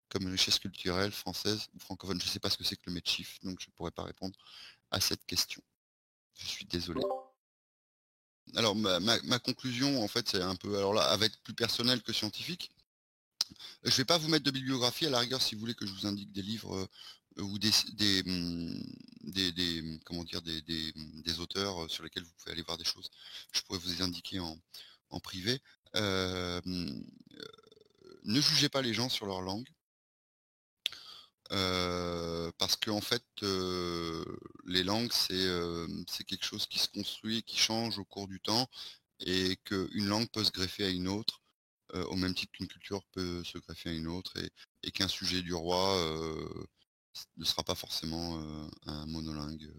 comme une richesse culturelle française ou francophone? Je ne sais pas ce que c'est que le Medchif, donc je ne pourrais pas répondre à cette question. Je suis désolé. Alors, ma conclusion, en fait, c'est un peu, alors là, avec plus personnel que scientifique. Je vais pas vous mettre de bibliographie, à la rigueur, si vous voulez que je vous indique des livres ou comment dire, des auteurs sur lesquels vous pouvez aller voir des choses. Je pourrais vous les indiquer en privé. Ne jugez pas les gens sur leur langue. Parce que en fait, les langues, c'est quelque chose qui se construit et qui change au cours du temps, et qu'une langue peut se greffer à une autre, au même titre qu'une culture peut se greffer à une autre, et qu'un sujet du roi ne sera pas forcément un monolingue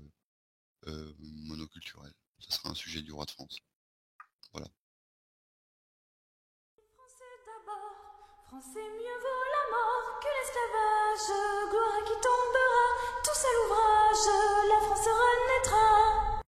monoculturel. Ce sera un sujet du roi de France. Voilà. Français d'abord, Français mieux vaut la mort que l'esclavage, gloire à qui tombera tout seul ouvrage.